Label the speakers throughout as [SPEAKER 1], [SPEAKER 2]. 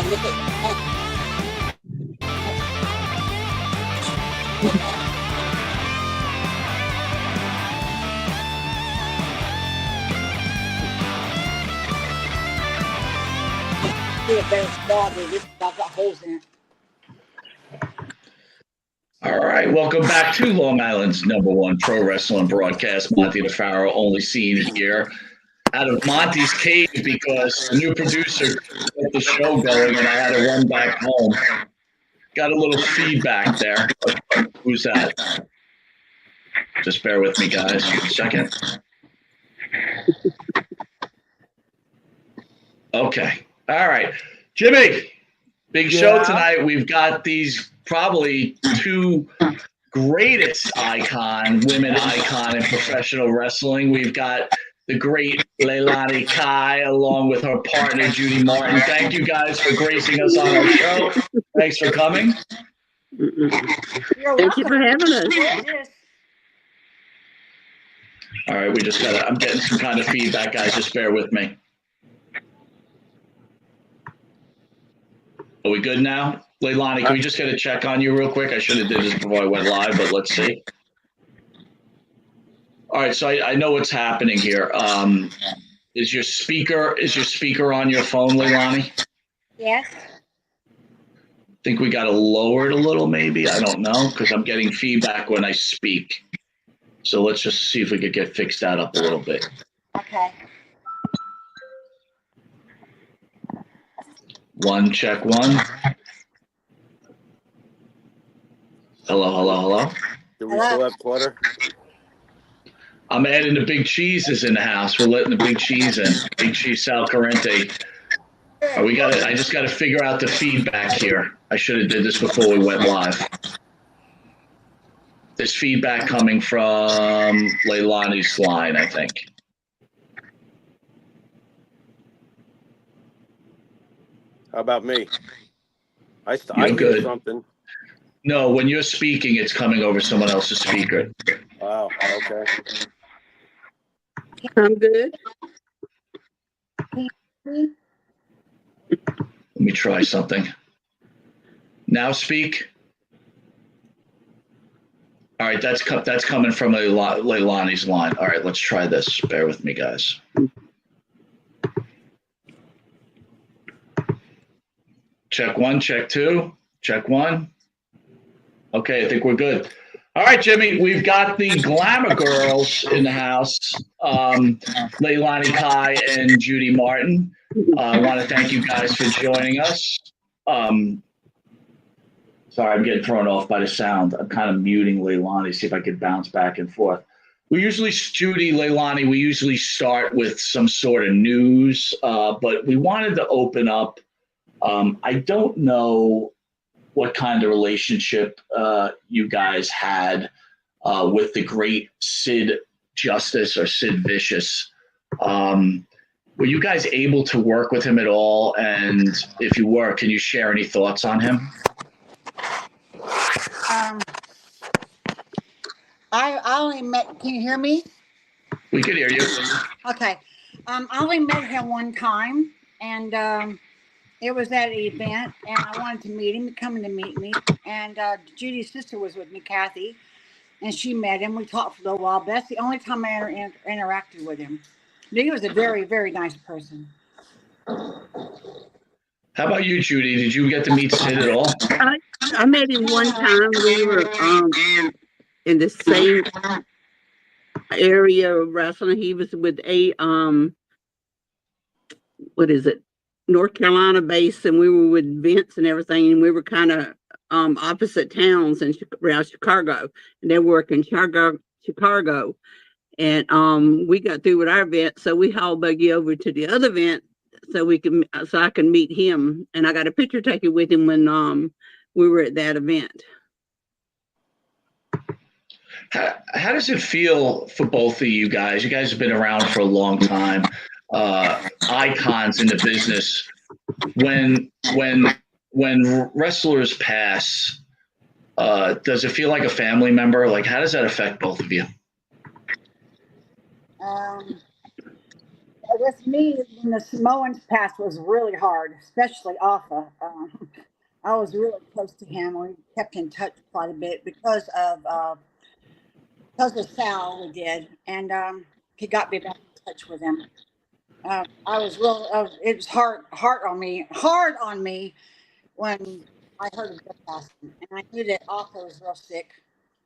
[SPEAKER 1] All right, welcome back to Long Island's #1 pro wrestling broadcast. Monte The Pharaoh, only seen here out of Monty's cave because the new producer got the show going and I had to run back home. Got a little feedback there. Who's that? Just bear with me, guys. A second. Okay. All right. Jimmy, big show tonight. We've got these probably two greatest women icon in professional wrestling. We've got the great Leilani Kai along with her partner, Judy Martin. Thank you guys for gracing us on our show. Thanks for coming.
[SPEAKER 2] Thank you for having us.
[SPEAKER 1] All right, I'm getting some kind of feedback, guys. Just bear with me. Are we good now? Leilani, can we just get a check on you real quick? I should have did this before I went live, but let's see. All right, so I know what's happening here. Is your speaker on your phone, Leilani?
[SPEAKER 3] Yes.
[SPEAKER 1] Think we got to lower it a little, maybe? I don't know, because I'm getting feedback when I speak. So let's just see if we could get fixed that up a little bit.
[SPEAKER 3] Okay.
[SPEAKER 1] One, check one. Hello.
[SPEAKER 4] Do we still have Twitter?
[SPEAKER 1] I'm adding the big cheeses in the house. We're letting the big cheese in. Big cheese Sal Corrente. I just got to figure out the feedback here. I should have did this before we went live. There's feedback coming from Leilani's line, I think.
[SPEAKER 4] How about me? I
[SPEAKER 1] You're
[SPEAKER 4] hear
[SPEAKER 1] good.
[SPEAKER 4] something.
[SPEAKER 1] No, when you're speaking, it's coming over someone else's speaker.
[SPEAKER 4] Wow, okay.
[SPEAKER 2] I'm good.
[SPEAKER 1] Let me try something. Now speak. All right, that's coming from Leilani's line. All right, let's try this. Bear with me, guys. Check one, check two, check one. Okay, I think we're good. All right, Jimmy, we've got the Glamour girls in the house, Leilani Kai and Judy Martin. I want to thank you guys for joining us. Sorry, I'm getting thrown off by the sound. I'm kind of muting Leilani, see if I can bounce back and forth. Judy, Leilani, we usually start with some sort of news, but we wanted to open up. I don't know what kind of relationship you guys had with the great Sid Justice or Sid Vicious. Were you guys able to work with him at all? And if you were, can you share any thoughts on him?
[SPEAKER 3] I only met. Can you hear me?
[SPEAKER 1] We can hear you.
[SPEAKER 3] Okay. I only met him one time, and it was at an event, and I wanted to meet him, coming to meet me. And Judy's sister was with me, Kathy, and she met him. We talked for a little while, but that's the only time I ever interacted with him. But he was a very, very nice person.
[SPEAKER 1] How about you, Judy? Did you get to meet Sid at all?
[SPEAKER 2] I met him one time. We were in the same area of wrestling. He was with a North Carolina base, and we were with Vince and everything, and we were kind of opposite towns around Chicago, and they were in Chicago. And we got through with our event, so we hauled Buggy over to the other event so I can meet him. And I got a picture taken with him when we were at that event.
[SPEAKER 1] How does it feel for both of you guys? You guys have been around for a long time, icons in the business. When wrestlers pass, does it feel like a family member? Like, how does that affect both of you?
[SPEAKER 3] with me, when the Samoans passed was really hard, especially Alpha. I was really close to him. We kept in touch quite a bit because of Sal. We did, and he got me back in touch with him. I was real. It was hard on me when I heard of Jeff passing, and I knew that Alpha was real sick.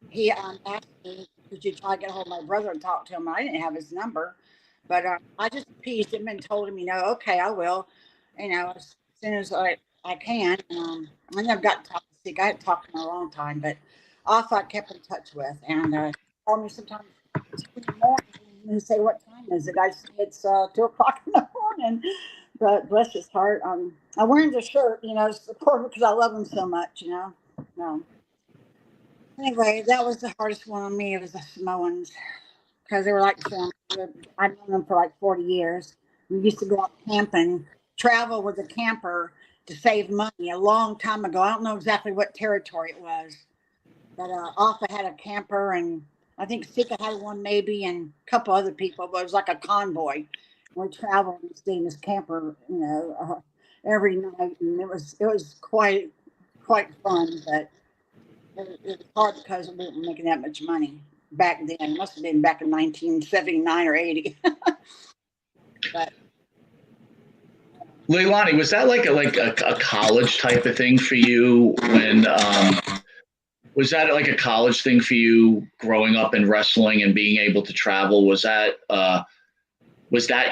[SPEAKER 3] He asked me, "Could you try to get a hold of my brother and talk to him?" I didn't have his number, but I just appeased him and told him, okay, I will, as soon as I can. I never got to talk to Sick. I hadn't talked to him in a long time, but Alpha I kept in touch with, and called me sometimes 2 in the morning and say, "What time is it?" I said, "It's 2 o'clock in the morning." But bless his heart, I'm wearing the shirt, support because I love him so much, No. Anyway, that was the hardest one on me. It was the Samoans because they were like family. I've known them for like 40 years. We used to go out camping, travel with a camper to save money a long time ago. I don't know exactly what territory it was, but Alpha had a camper, and I think Sika had one maybe, and a couple other people, but it was like a convoy. We traveled and stayed in this camper, every night, and it was quite fun, but it was hard because we weren't making that much money back then. It must have been back in 1979 or 80. But
[SPEAKER 1] Leilani, was that like a college type of thing for you when was that like a college thing for you growing up in wrestling and being able to travel? Was that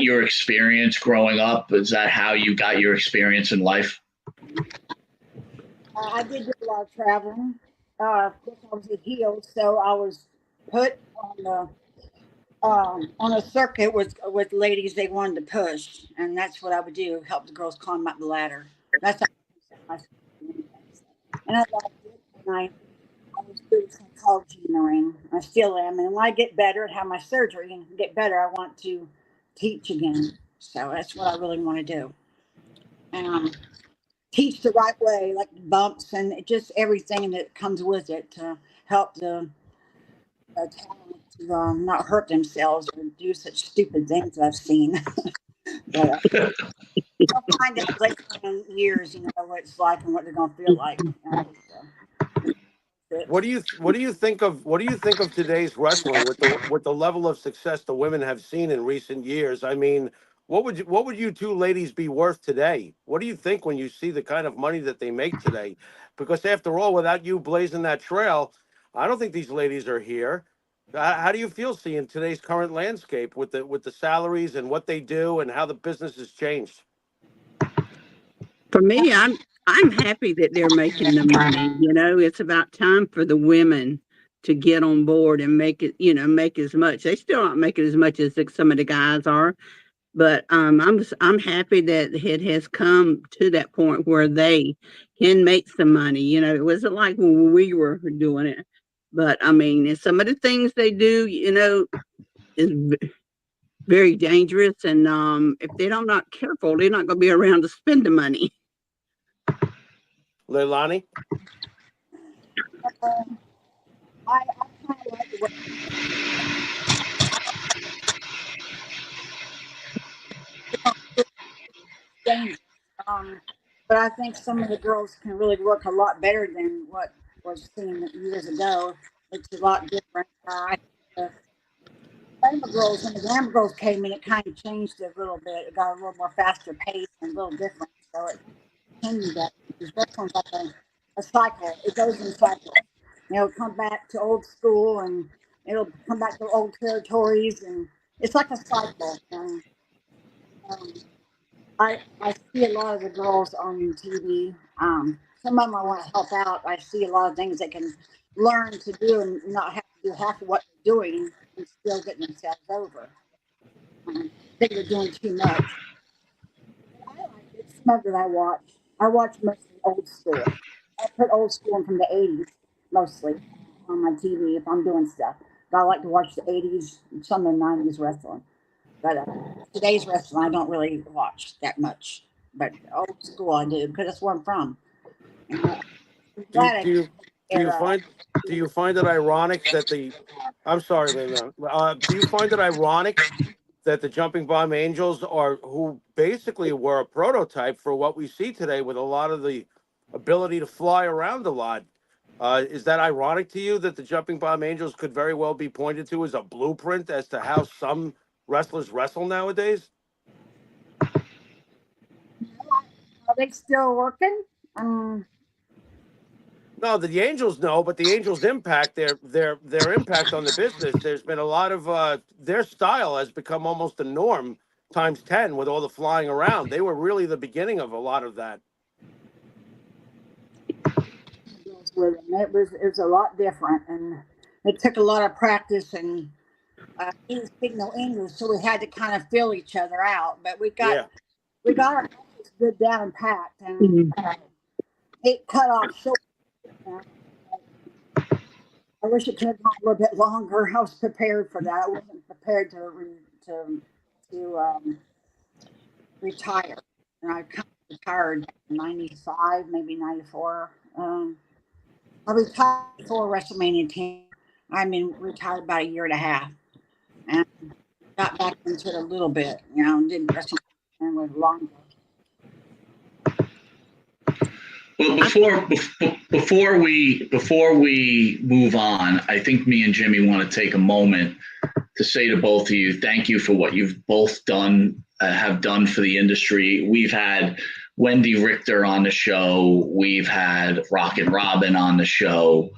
[SPEAKER 1] your experience growing up? Is that how you got your experience in life?
[SPEAKER 3] I did do a lot of traveling. Of course, I was at heels, so I was put on a circuit with ladies they wanted to push, and that's what I would do: help the girls climb up the ladder. That's how I and I loved it. And I was doing psychology in the ring. I still am, and when I get better and have my surgery and get better, I want to teach again. So that's what I really want to do. And teach the right way, like bumps and just everything that comes with it to help the talent to not hurt themselves or do such stupid things I've seen. But I'll find out later in years, what it's like and what they're going to feel like.
[SPEAKER 4] What do you think of today's wrestling with the level of success the women have seen in recent years? I mean, what would you two ladies be worth today? What do you think when you see the kind of money that they make today? Because after all, without you blazing that trail, I don't think these ladies are here. How do you feel seeing today's current landscape with the salaries and what they do and how the business has changed?
[SPEAKER 2] For me, I'm happy that they're making the money. It's about time for the women to get on board and make it, make as much. They still not making as much as some of the guys are, but I'm happy that it has come to that point where they can make some money. It wasn't like when we were doing it, but I mean, and some of the things they do, is very dangerous, and if they're not careful, they're not going to be around to spend the money.
[SPEAKER 4] Leilani?
[SPEAKER 3] I kind of like the way dangerous. But I think some of the girls can really work a lot better than what was seen years ago. It's a lot different. I think the Glamour girls, when the Glamour girls came in, it kind of changed it a little bit. It got a little more faster pace and a little different. So it continued that. Because wrestling's like a cycle. It goes in cycles. It'll come back to old school and it'll come back to old territories, and it's like a cycle. And um, I see a lot of the girls on TV. Some of them I want to help out. I see a lot of things they can learn to do and not have to do half of what they're doing and still getting themselves over. I think they're doing too much. I like it. Some of it I watch. I watch mostly old school. I put old school from the 80s mostly on my TV if I'm doing stuff. But I like to watch the 80s and some of the 90s wrestling. But today's wrestling, I don't really watch that much. But old school, I do because that's where I'm from. And I'm
[SPEAKER 4] Do you,
[SPEAKER 3] glad I
[SPEAKER 4] do you do you
[SPEAKER 3] era.
[SPEAKER 4] find do you find it ironic that the I'm sorry, Leilani. Do you find it ironic that the Jumping Bomb Angels are, who basically were a prototype for what we see today with a lot of the ability to fly around a lot. Is that ironic to you that the Jumping Bomb Angels could very well be pointed to as a blueprint as to how some wrestlers wrestle nowadays?
[SPEAKER 3] Are they still working?
[SPEAKER 4] No, the Angels no, but the Angels' impact, their impact on the business. There's been a lot of their style has become almost the norm times 10 with all the flying around. They were really the beginning of a lot of that.
[SPEAKER 3] With them. It was a lot different, and it took a lot of practice. And he was speaking no English, so we had to kind of fill each other out. But
[SPEAKER 4] Yeah.
[SPEAKER 3] we got our matches good down packed, and
[SPEAKER 2] Mhm.
[SPEAKER 3] it cut off short. uh, I wish it could have gone a little bit longer. I was prepared for that. I wasn't prepared to retire. And I kind of retired in '95, maybe '94. I retired before WrestleMania 10. I mean, retired about a year and a half, and got back into it a little bit. Didn't WrestleMania was longer.
[SPEAKER 1] Well, before we move on, I think me and Jimmy want to take a moment to say to both of you, thank you for what you've both done, have done for the industry. We've had Wendy Richter on the show. We've had Rockin' Robin on the show.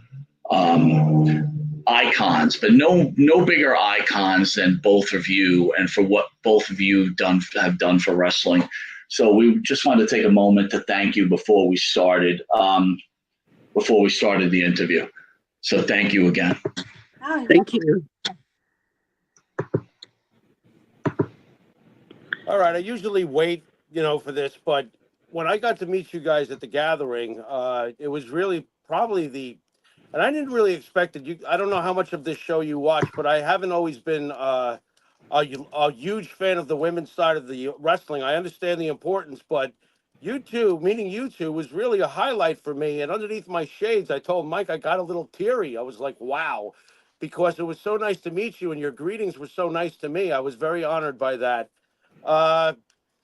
[SPEAKER 1] Icons, but no bigger icons than both of you, and for what both of you have done for wrestling. So we just wanted to take a moment to thank you before we started the interview. So thank you again.
[SPEAKER 3] Oh,
[SPEAKER 2] Thank you.
[SPEAKER 4] All right. I usually wait, for this, but when I got to meet you guys at the gathering, it was really probably and I didn't really expect it. I don't know how much of this show you watch, but I haven't always been a huge fan of the women's side of the wrestling. I understand the importance, but meeting you two was really a highlight for me. And underneath my shades, I told Mike I got a little teary. I was like, wow, because it was so nice to meet you and your greetings were so nice to me. I was very honored by that. Uh,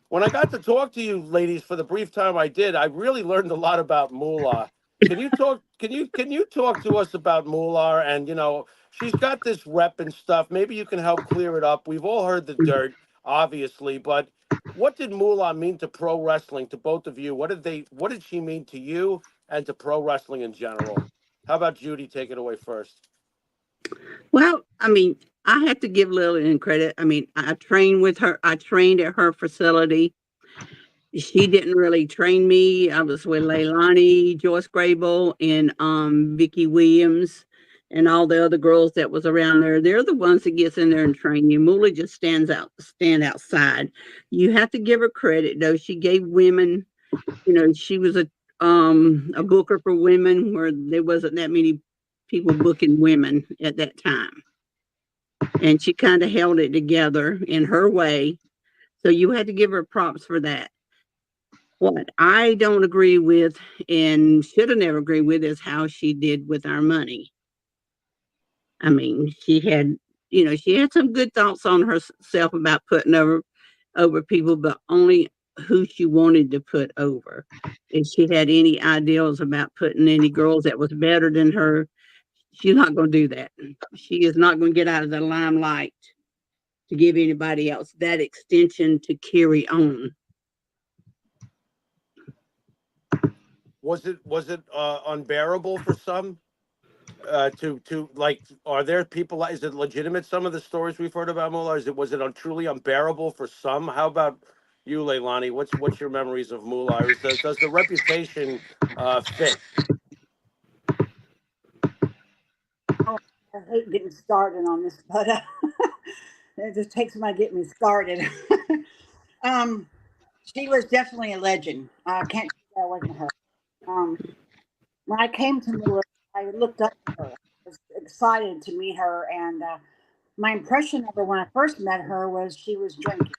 [SPEAKER 4] when I got to talk to you ladies for the brief time I did, I really learned a lot about Moolah. Can you talk? Can you talk to us about Moolah? And she's got this rep and stuff. Maybe you can help clear it up. We've all heard the dirt, obviously, but what did Moolah mean to pro wrestling to both of you? What did she mean to you and to pro wrestling in general? How about Judy? Take it away first.
[SPEAKER 2] Well, I mean, I have to give Lillian credit. I mean, I trained with her. I trained at her facility. She didn't really train me. I was with Leilani, Joyce Grable, and Vicky Williams, and all the other girls that was around there. They're the ones that gets in there and train you. Moolah just stand outside. You have to give her credit though. She gave women, she was a booker for women where there wasn't that many people booking women at that time. And she kind of held it together in her way. So you had to give her props for that. What I don't agree with and should have never agreed with is how she did with our money. I mean, she had some good thoughts on herself about putting over people, but only who she wanted to put over. If she had any ideals about putting any girls that was better than her, she's not going to do that. She is not going to get out of the limelight to give anybody else that extension to carry on.
[SPEAKER 4] Was it unbearable for some? To like, are there people? Is it legitimate? Some of the stories we've heard about Moolah, was it truly unbearable for some? How about you, Leilani? What's your memories of Moolah? Does the reputation fit?
[SPEAKER 3] Oh, I hate getting started on this, but it just takes somebody to get me started. um, she was definitely a legend. I can't take that away from her. Um, when I came to Missouri, I looked up to her. I was excited to meet her, and my impression of her when I first met her was she was drinking,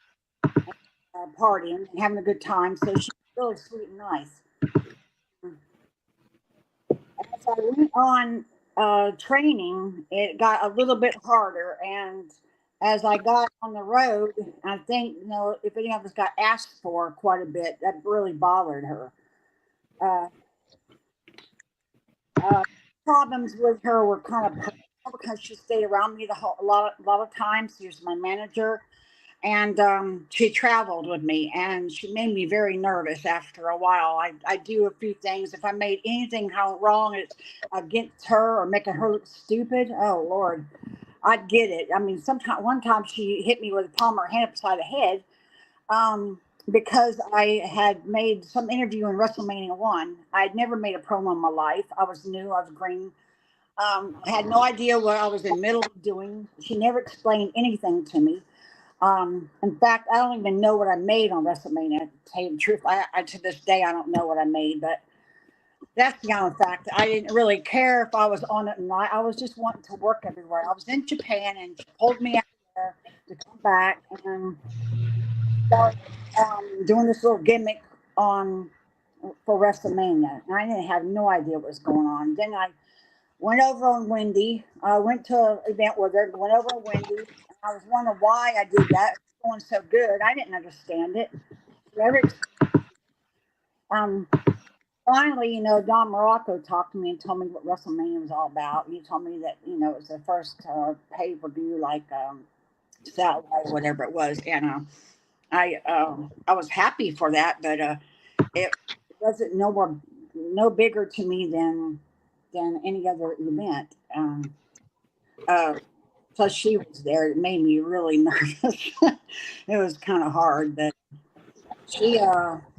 [SPEAKER 3] partying, and having a good time. So she was really sweet and nice. As I went on training, it got a little bit harder, and as I got on the road, I think, if any of us got asked for quite a bit, that really bothered her. Uh, uh, Problems with her were kind of personal because she stayed around me a lot of times. She was my manager, and she traveled with me, and she made me very nervous after a while. I do a few things. If I made anything wrong, it's against her or making her look stupid. Oh Lord, I'd get it. I mean, one time she hit me with the palm of her hand upside the head, because I had made some interview in WrestleMania 1. I had never made a promo in my life. I was new, I was green. I had no idea what I was in the middle of doing. She never explained anything to me. In fact, I don't even know what I made on WrestleMania. To tell you the truth, I to this day I don't know what I made, but that's beyond fact. I didn't really care if I was on it or not. I was just wanting to work everywhere. I was in Japan, and she pulled me out there to come back and start doing this little gimmick on for WrestleMania. And I didn't have no idea what was going on. Then I went over on Wendy. I went to an event with her, went over on Wendy. And I was wondering why I did that. It was going so good. I didn't understand it. Um, Finally, Don Morocco talked to me and told me what WrestleMania was all about. He told me that, it was the first pay-per-view, like Saturday, whatever it was. And I was happy for that, but it wasn't no bigger to me than any other event. Plus, she was there. It made me really nervous. It was kind of hard, but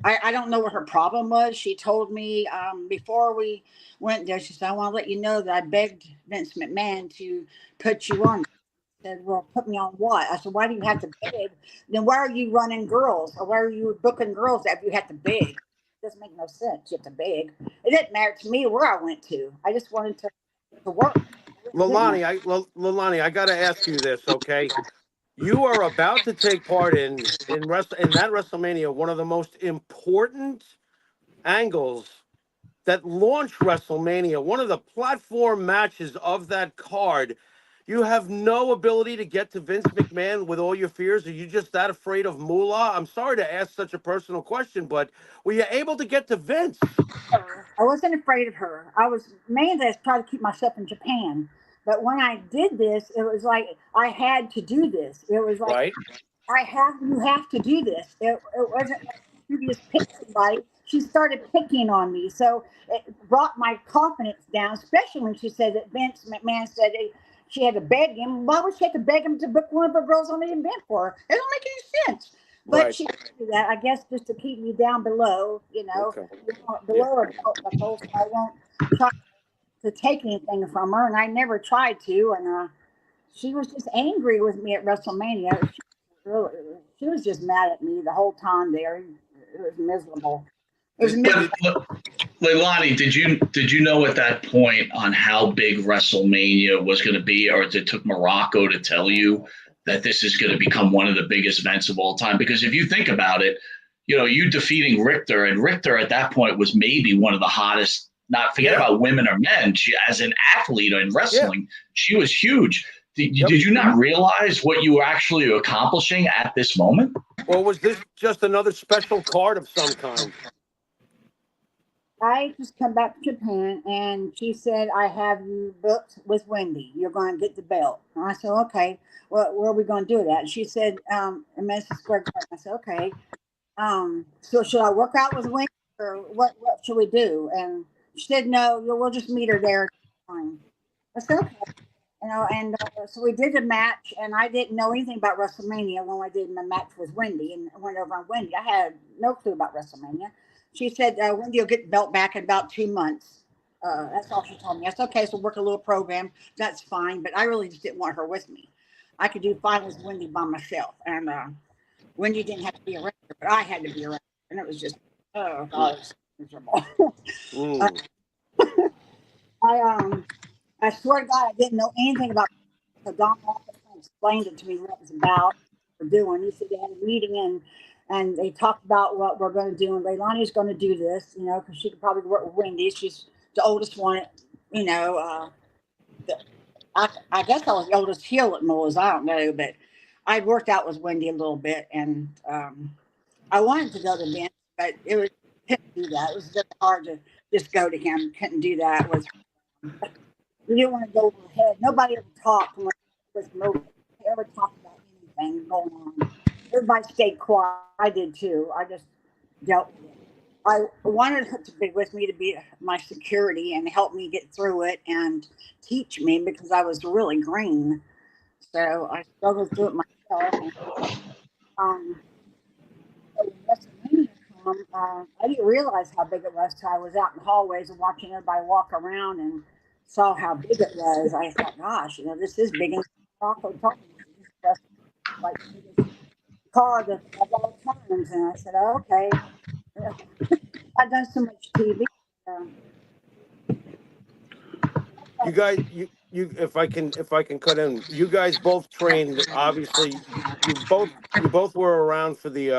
[SPEAKER 3] I don't know what her problem was. She told me before we went there, she said, I want to let you know that I begged Vince McMahon to put you on. I said, well, put me on what? I said, why do you have to beg? Then why are you running girls? Or why are you booking girls if you have to beg? It doesn't make no sense. You have to beg. It didn't matter to me where I went to. I just wanted to work.
[SPEAKER 4] Lalani, I got to ask you this, okay? You are about to take part in that WrestleMania, one of the most important angles that launched WrestleMania, one of the platform matches of that card. You have no ability to get to Vince McMahon with all your fears. Are you just that afraid of Moolah? I'm sorry to ask such a personal question, but were you able to get to Vince?
[SPEAKER 3] I wasn't afraid of her. I was mainly I tried to keep myself in Japan. But when I did this, it was like I had to do this. It was like
[SPEAKER 4] Right.
[SPEAKER 3] you have to do this. It wasn't like you just pick somebody. She started picking on me, so it brought my confidence down. Especially when she said that Vince McMahon said she had to beg him. Why would she have to beg him to book one of the girls on the event for her? It don't make any sense. But
[SPEAKER 4] Right.
[SPEAKER 3] she did that, I guess, just to keep me down below,
[SPEAKER 4] Okay.
[SPEAKER 3] below her belt level, so I won't try to take anything from her. And I never tried to. And she was just angry with me at WrestleMania. She was just mad at me the whole time there. It was miserable. It was miserable.
[SPEAKER 1] Leilani, did you know at that point on how big WrestleMania was going to be, or it took Morocco to tell you that this is going to become one of the biggest events of all time? Because if you think about it, you defeating Richter, and Richter at that point was maybe one of the hottest. Not forget about women or men. She, as an athlete in wrestling, she was huge. Did you not realize what you were actually accomplishing at this moment?
[SPEAKER 4] Or was this just another special card of some kind?
[SPEAKER 3] I just come back to Japan, and she said, I have you booked with Wendy. You're going to get the belt. And I said, okay, well, where are we going to do it at? And she said, in Madison Square Garden. I said, okay. So should I work out with Wendy, or what should we do? And she said, no, we'll just meet her there. Fine. I said, okay. And so we did a match, and I didn't know anything about WrestleMania when I did my match with Wendy, and I went over on Wendy. I had no clue about WrestleMania. She said, Wendy will get the belt back in about 2 months. That's all she told me. I said, okay, so work a little program. That's fine. But I really just didn't want her with me. I could do fine with Wendy by myself. And Wendy didn't have to be around her, but I had to be around her. And it was just, oh, God, it was miserable. I swear to God, I didn't know anything about it. So Don explained it to me what it was about, what we're doing. He said they had a meeting, and they talked about what we're going to do. And Leilani's going to do this, because she could probably work with Wendy. She's the oldest one, I guess I was the oldest heel at Moe's. I don't know, but I'd worked out with Wendy a little bit, and I wanted to go to Vince, but couldn't do that. It was just hard to just go to him. Couldn't do that with. We didn't want to go over her head. Nobody ever talked when it was moving. Ever talked about anything going on. Everybody stayed quiet. I did too. I just dealt with it. I wanted her to be with me to be my security and help me get through it and teach me because I was really green. So I struggled through it myself. And, um, so when WrestleMania come, I didn't realize how big it was till I was out in the hallways and watching everybody walk around and saw how big it was. I thought, gosh, this is big. And Rocco told me this is like the biggest card of all times. And I said, oh, okay. I've done so much TV.
[SPEAKER 4] You guys, if I can cut in, you guys both trained. Obviously, you both were around for the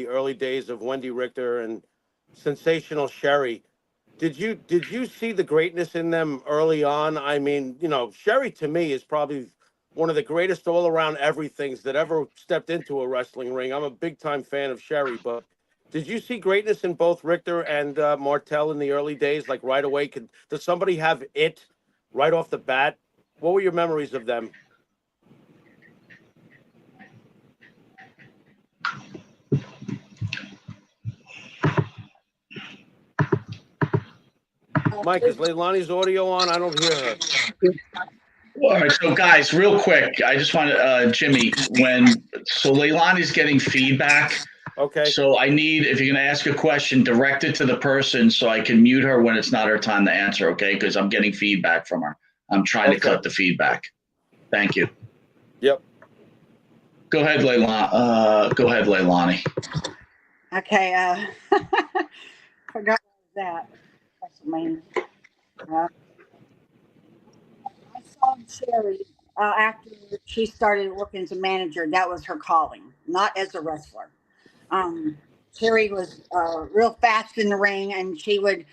[SPEAKER 4] early days of Wendy Richter and Sensational Sherry. Did you see the greatness in them early on? I mean, Sherry to me is probably one of the greatest all around everythings that ever stepped into a wrestling ring. I'm a big time fan of Sherry, but did you see greatness in both Richter and Martel in the early days, like right away? Does somebody have it right off the bat? What were your memories of them? Mike, is Leilani's audio on? I don't hear her.
[SPEAKER 1] All right, so guys, real quick, I just want to, Jimmy, so Leilani's getting feedback.
[SPEAKER 4] Okay.
[SPEAKER 1] So I need, if you're going to ask a question, direct it to the person so I can mute her when it's not her time to answer, okay? Because I'm getting feedback from her. I'm trying to cut the feedback. Thank you.
[SPEAKER 4] Yep.
[SPEAKER 1] Go ahead, Leilani.
[SPEAKER 3] Okay. Forgot that. WrestleMania. I saw Sherry after she started working as a manager. That was her calling, not as a wrestler. Sherry was real fast in the ring, and she would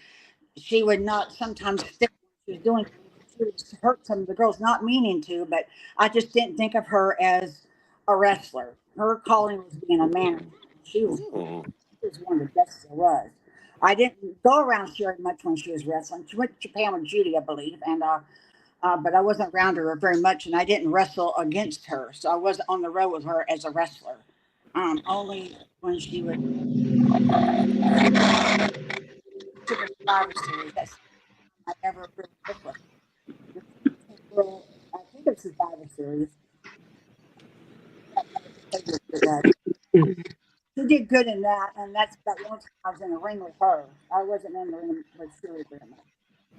[SPEAKER 3] not sometimes stick what she was doing. She would hurt some of the girls, not meaning to, but I just didn't think of her as a wrestler. Her calling was being a manager. She was one of the best there was. I didn't go around Sherry much when she was wrestling. She went to Japan with Judy, I believe, and but I wasn't around her very much, and I didn't wrestle against her, so I wasn't on the road with her as a wrestler. Only when she would to the Survivor Series. That's I ever really worked with. Well, I think it's Survivor Series. She did good in that, and that's about the only time I was in the ring with her. I wasn't in the ring with Sherry very much.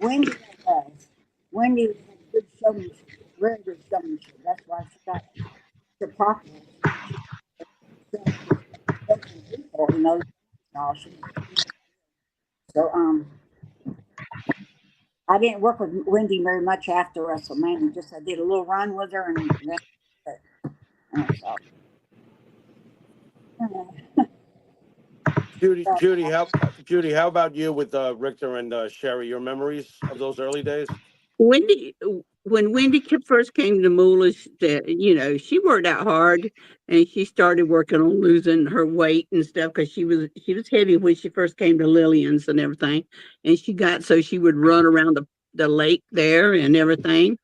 [SPEAKER 3] Wendy was. Wendy had good showmanship, very good showmanship. That's why she got so popular. People, so I didn't work with Wendy very much after WrestleMania. Just I did a little run with her, and then so.
[SPEAKER 4] Judy, how about you with Richter and Sherry? Your memories of those early days?
[SPEAKER 2] When Wendy first came to Moolah, she worked out hard, and she started working on losing her weight and stuff because she was heavy when she first came to Lillian's and everything, and so she would run around the lake there and everything.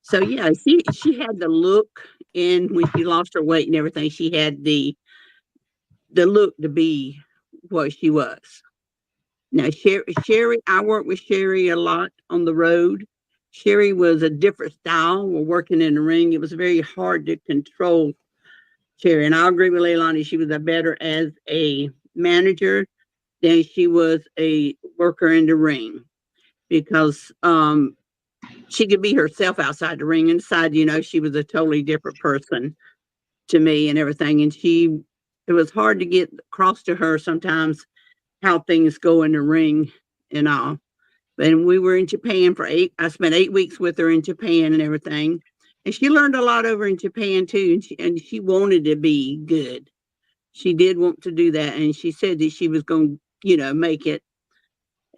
[SPEAKER 2] So yeah, she had the look, and when she lost her weight and everything, she had the look to be what she was. Now, Sherry, I worked with Sherry a lot on the road. Sherry was a different style. We're working in the ring. It was very hard to control Sherry. And I agree with Leilani. She was better as a manager than she was a worker in the ring because she could be herself outside the ring. Inside, she was a totally different person to me and everything. And it was hard to get across to her sometimes how things go in the ring and all. And we were in Japan I spent 8 weeks with her in Japan and everything. And she learned a lot over in Japan too. And she wanted to be good. She did want to do that. And she said that she was going to, make it.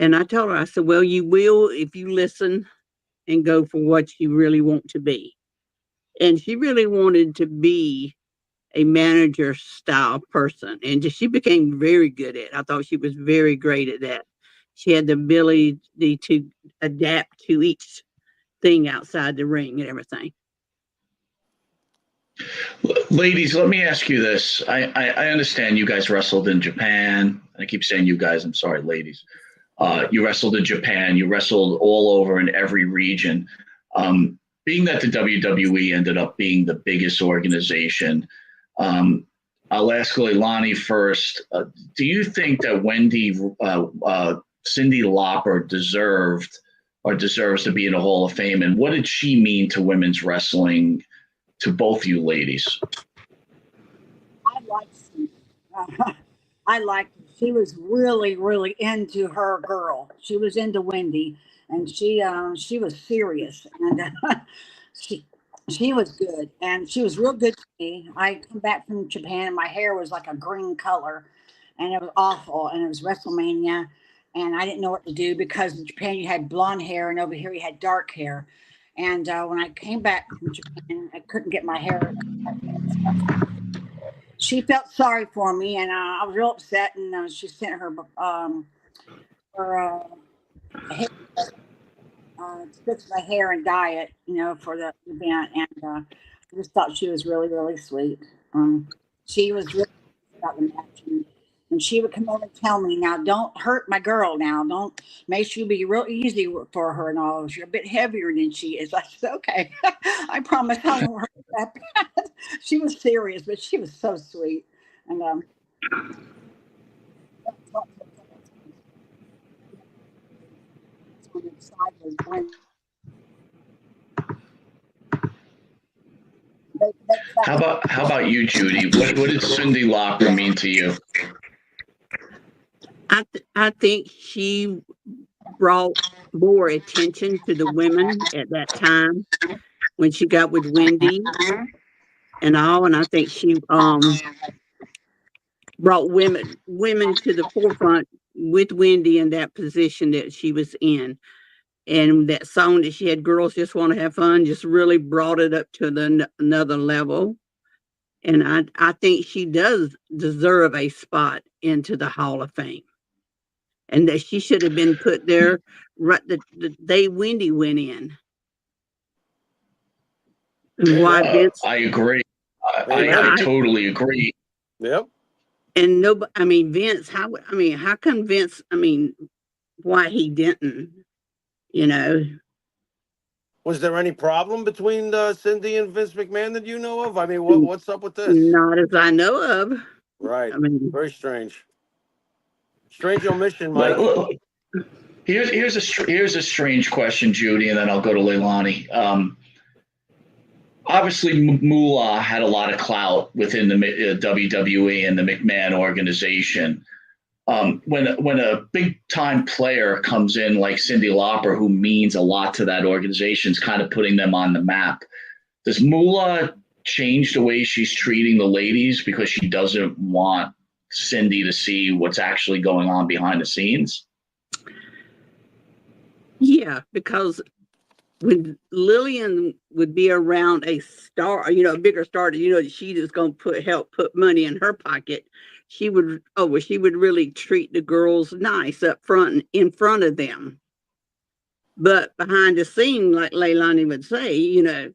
[SPEAKER 2] And I told her, I said, well, you will if you listen and go for what you really want to be. And she really wanted to be a manager style person. And she became very good at it. I thought she was very great at that. She had the ability to adapt to each thing outside the ring and everything.
[SPEAKER 1] Ladies, let me ask you this. I understand you guys wrestled in Japan. I keep saying you guys. I'm sorry, ladies. You wrestled in Japan. You wrestled all over in every region. Being that the WWE ended up being the biggest organization, I'll ask Leilani first. Do you think that Cyndi Lauper deserves to be in the Hall of Fame? And what did she mean to women's wrestling, to both you ladies?
[SPEAKER 3] I liked Cindy. I liked her. She was really, really into her girl. She was into Wendy, and she was serious, and she she was good, and she was real good to me. I come back from Japan, and my hair was like a green color, and it was awful. And it was WrestleMania, and I didn't know what to do because in Japan you had blonde hair, and over here you had dark hair. And when I came back from Japan, I couldn't get my hair. She felt sorry for me, and I was real upset. And she sent her hair, to fix my hair and dye it, for the event. And I just thought she was really, really sweet. She was really about the match, and she would come over and tell me, "Now, don't hurt my girl. Now, don't make sure you be real easy for her and all. You're a bit heavier than she is." I said, "Okay, I promise I won't hurt that bad." She was serious, but she was so sweet. And
[SPEAKER 1] How about you, Judy? What did Cyndi Lauper mean to you?
[SPEAKER 2] I think she brought more attention to the women at that time when she got with Wendy and all, and I think she brought women to the forefront with Wendy in that position that she was in. And that song that she had, "Girls Just Want to Have Fun," just really brought it up to another level. And I think she does deserve a spot into the Hall of Fame. And that she should have been put there right the day Wendy went in. And why Vince?
[SPEAKER 1] I agree. I totally agree.
[SPEAKER 4] Yep.
[SPEAKER 2] And nobody, Vince, how come Vince, why he didn't,
[SPEAKER 4] Was there any problem between Cyndi and Vince McMahon that you know of? What's up with this?
[SPEAKER 2] Not as I know of.
[SPEAKER 4] Right. Very strange. Strange omission, Mike.
[SPEAKER 1] Here's a strange question, Judy, and then I'll go to Leilani. Obviously, Moolah had a lot of clout within the WWE and the McMahon organization. When a big time player comes in like Cyndi Lauper, who means a lot to that organization, is kind of putting them on the map. Does Moolah change the way she's treating the ladies because she doesn't want Cyndi to see what's actually going on behind the scenes?
[SPEAKER 2] Yeah, because when Lillian would be around a star, a bigger star, that she is going to help put money in her pocket, she would really treat the girls nice up front, in front of them. But behind the scene, like Leilani would say,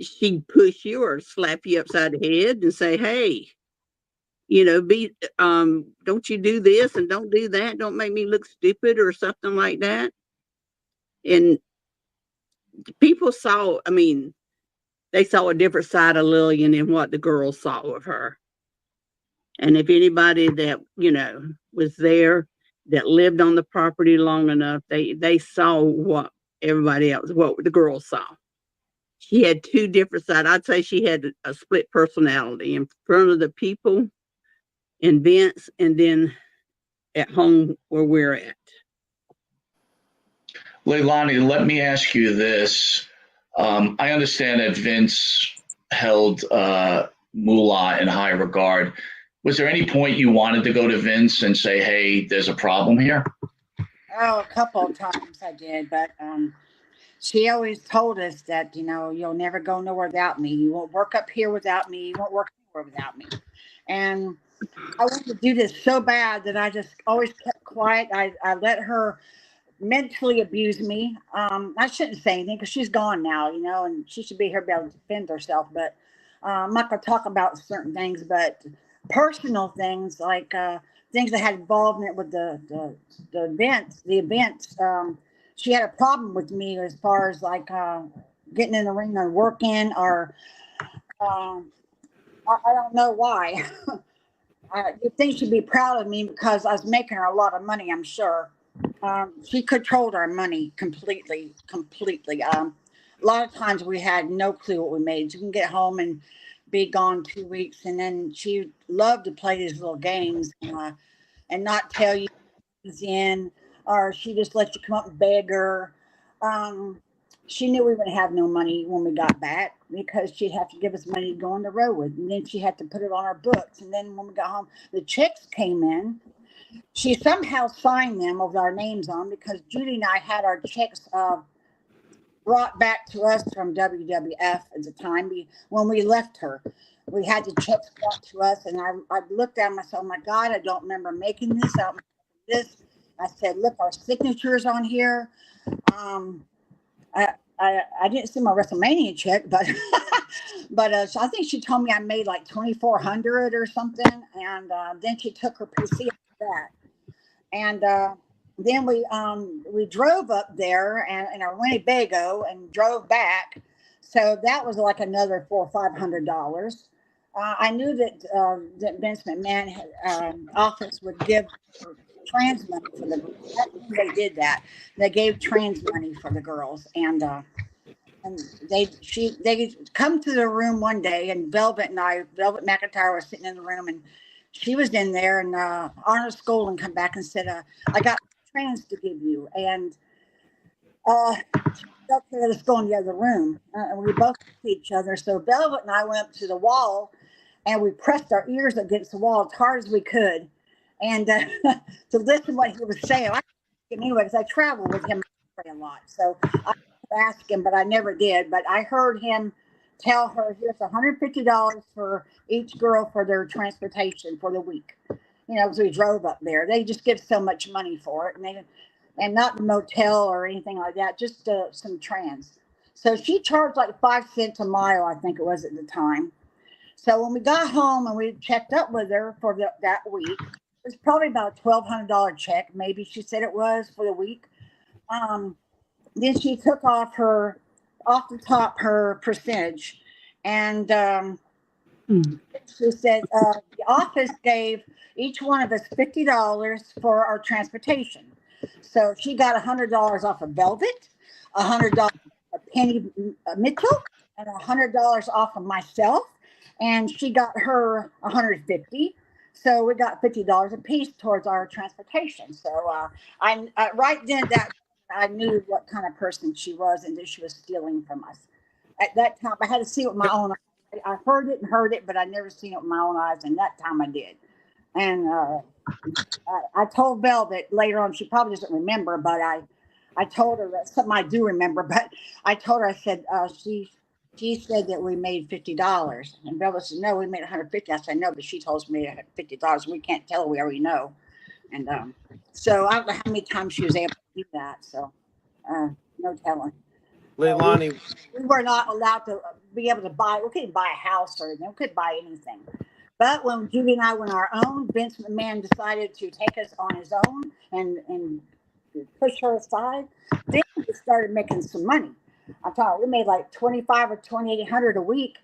[SPEAKER 2] she'd push you or slap you upside the head and say, "Hey, don't you do this and don't do that. Don't make me look stupid," or something like that. And people saw, they saw a different side of Lillian than what the girls saw of her. And if anybody that, was there, that lived on the property long enough, they saw what the girls saw. She had two different sides. I'd say she had a split personality in front of the people, in Vince, and then at home where we're at.
[SPEAKER 1] Leilani, let me ask you this. I understand that Vince held Moolah in high regard. Was there any point you wanted to go to Vince and say, "Hey, there's a problem here"?
[SPEAKER 3] Oh, a couple of times I did, but she always told us that, you'll never go nowhere without me. You won't work up here without me. You won't work anywhere without me. And I wanted to do this so bad that I just always kept quiet. I let her mentally abuse me. I shouldn't say anything because she's gone now, and she should be here to be able to defend herself. But I'm not going to talk about certain things, but personal things like things that had involvement with the events. The events. She had a problem with me as far as like getting in the ring and working, or I don't know why. You think she'd be proud of me because I was making her a lot of money, I'm sure. She controlled our money completely, completely. A lot of times we had no clue what we made. You can get home and be gone 2 weeks, and then she loved to play these little games and not tell you who's in, or she just let you come up and beg her. Um, she knew we wouldn't have no money when we got back because she'd have to give us money to go on the road with, and then she had to put it on our books. And then when we got home, the checks came in. She somehow signed them with our names on because Judy and I had our checks brought back to us from WWF at the time when we left her. We had the checks brought to us, and I looked at myself, oh my God, I don't remember making this out. This, I said, look, our signatures on here. I didn't see my WrestleMania check, but so I think she told me I made like 2,400 or something, and then she took her PC after that, and then we drove up there and in our Winnebago and drove back, so that was like another $400-500. I knew that Vince McMahon office would give trans money for the girls. They did that. They gave trans money for the girls, and they come to the room one day, and Velvet McIntyre was sitting in the room, and she was in there, and Arnold Skolin come back and said, I got trans to give you, and okay, let's go in the other room. And we both see each other. So Velvet and I went up to the wall, and we pressed our ears against the wall as hard as we could, and to listen to what he was saying. I anyway, because I travel with him a lot, so I asked him, but I never did. But I heard him tell her, "Here's $150 for each girl for their transportation for the week." Because we drove up there. They just give so much money for it, and not the motel or anything like that, just some trans. So she charged like 5 cents a mile, I think it was at the time. So when we got home and we checked up with her for that week, it was probably about a $1,200 check. Maybe she said it was for the week. Then she took off the top her percentage, and she said the office gave each one of us $50 for our transportation. So she got $100 off of Velvet, $100 of Penny Mitchell, and $100 off of myself, and she got her $150. So we got $50 a piece towards our transportation. So I right then that I knew what kind of person she was and that she was stealing from us. At that time, I had to see it with my own eyes. I heard it, but I never seen it with my own eyes. And that time I did. And I told Velvet later on, she probably doesn't remember, but I told her that something I do remember, but I told her, I said, she said that we made $50. And Velvet said, no, we made $150. I said, no, but she told me $50. We can't tell her, we already know. And so I don't know how many times she was able to do that. So no telling.
[SPEAKER 4] Leilani,
[SPEAKER 3] We were not allowed to be able to buy. We couldn't buy a house or anything. We couldn't buy anything. But when Judy and I went our own, Vince McMahon decided to take us on his own and push her aside. Then we started making some money. I'm talking, we made like 2,500 or 2,800 a week,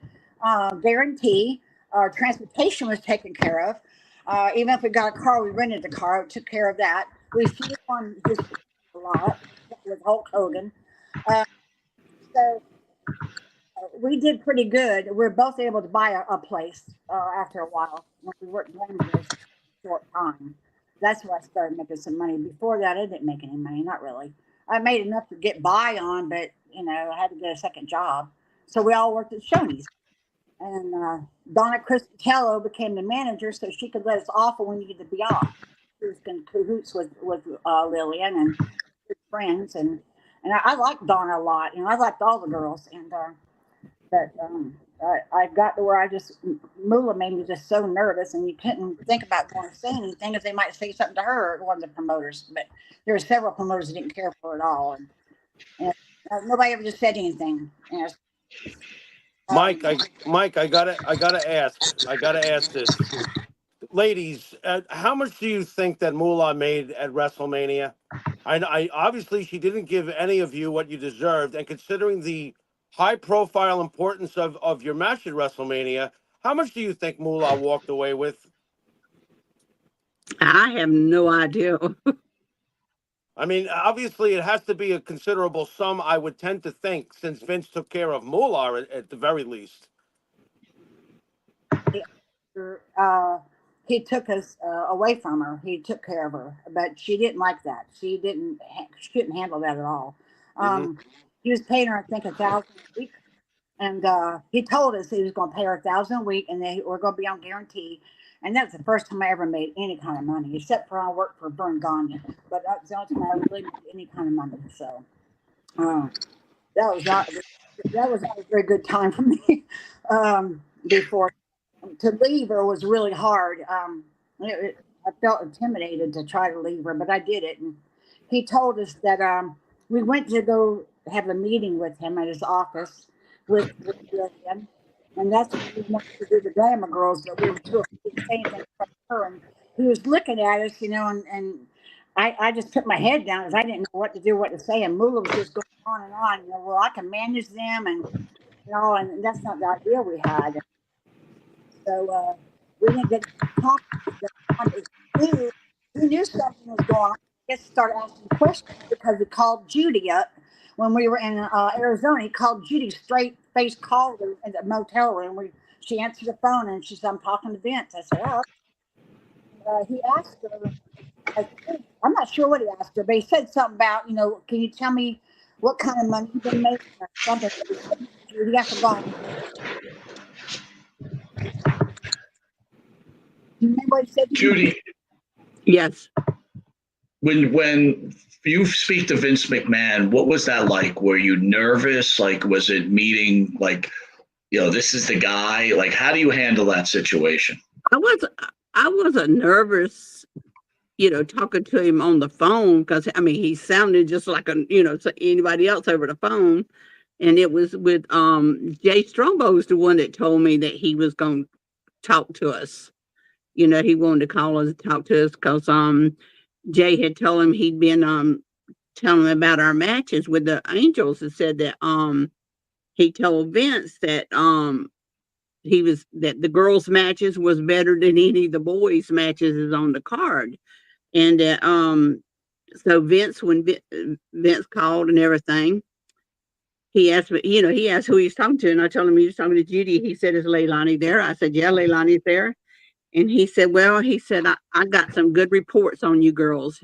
[SPEAKER 3] guarantee. Our transportation was taken care of. Even if we got a car, we rented the car, took care of that. We flew on his a lot with Hulk Hogan. So we did pretty good. We were both able to buy a place after a while when we worked Glamour for a short time. That's where I started making some money. Before that, I didn't make any money, not really. I made enough to get by on, but I had to get a second job. So we all worked at Shoney's. And Donna Cristello became the manager so she could let us off when we needed to be off. She was in cahoots with Lillian and good friends. And And I liked Donna a lot. I liked all the girls, but I got to where Moolah made me just so nervous, and you couldn't think about going to say anything if they might say something to her. One of the promoters, but there were several promoters that didn't care for it at all, and nobody ever just said anything.
[SPEAKER 4] Mike, I gotta ask this, ladies. How much do you think that Moolah made at WrestleMania? I obviously she didn't give any of you what you deserved, and considering the high-profile importance of your match at WrestleMania, how much do you think Moolah walked away with?
[SPEAKER 2] I have no idea.
[SPEAKER 4] I mean, obviously, it has to be a considerable sum, I would tend to think, since Vince took care of Moolah at the very least.
[SPEAKER 3] He took us away from her. He took care of her, but she didn't like that. She couldn't handle that at all. He was paying her, I think, $1,000 a week, and he told us he was going to pay her $1,000 a week, and we're going to be on guarantee. And that's the first time I ever made any kind of money, except for I worked for Vern Gagne. But that's the only time I really made any kind of money. So that was not a very good time for me. Before to leave her was really hard. I felt intimidated to try to leave her, but I did it. And he told us that we went to go have a meeting with him at his office with him. And that's what we wanted to do the Glamour girls, but we were too afraid to say anything from her. And he was looking at us, and I just put my head down because I didn't know what to do, what to say. And Moolah was just going on and on. Well, I can manage them, and that's not the idea we had. So we didn't get to talk to them. He knew something was going on. He just started asking questions because he called Judy up when we were in Arizona. He called Judy straight face, called her in the motel room. She answered the phone and she said, "I'm talking to Vince." I said, "Oh." He asked her, I'm not sure what he asked her, but he said something about, can you tell me what kind of money you've been making or something? Judy, I forgot. You remember what he said?
[SPEAKER 1] Judy,
[SPEAKER 2] Yes.
[SPEAKER 1] when you speak to Vince McMahon, what was that like? Were you nervous? Like, was it meeting like, this is the guy? Like, how do you handle that situation?
[SPEAKER 2] I wasn't nervous, talking to him on the phone because he sounded just like anybody else over the phone. And it was with Jay Strongbow's the one that told me that he was going to talk to us. He wanted to call us and talk to us because Jay had told him he'd been telling him about our matches with the Angels and said that he told Vince that that the girls' matches was better than any of the boys' matches is on the card. And that so Vince, when Vince called and everything, he asked me, he asked who he was talking to, and I told him he was talking to Judy. He said, "Is Leilani there?" I said, "Yeah, Leilani's there." And he said, "Well," he said, I got some good reports on you girls.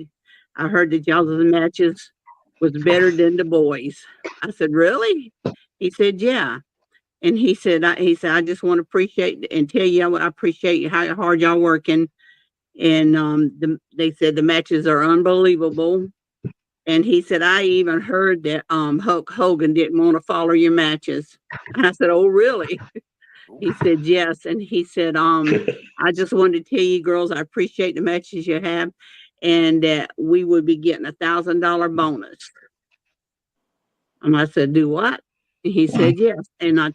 [SPEAKER 2] I heard that y'all's matches was better than the boys." I said, "Really?" He said, "Yeah." And he said, I just want to appreciate and tell you I appreciate how hard y'all working. And they said the matches are unbelievable. And he said, "I even heard that Hulk Hogan didn't want to follow your matches." And I said, "Oh, really?" He said, "Yes." And he said, "I just wanted to tell you girls, I appreciate the matches you have and that we would be getting $1,000 bonus." And I said, "Do what?" And he said, "Yes." And I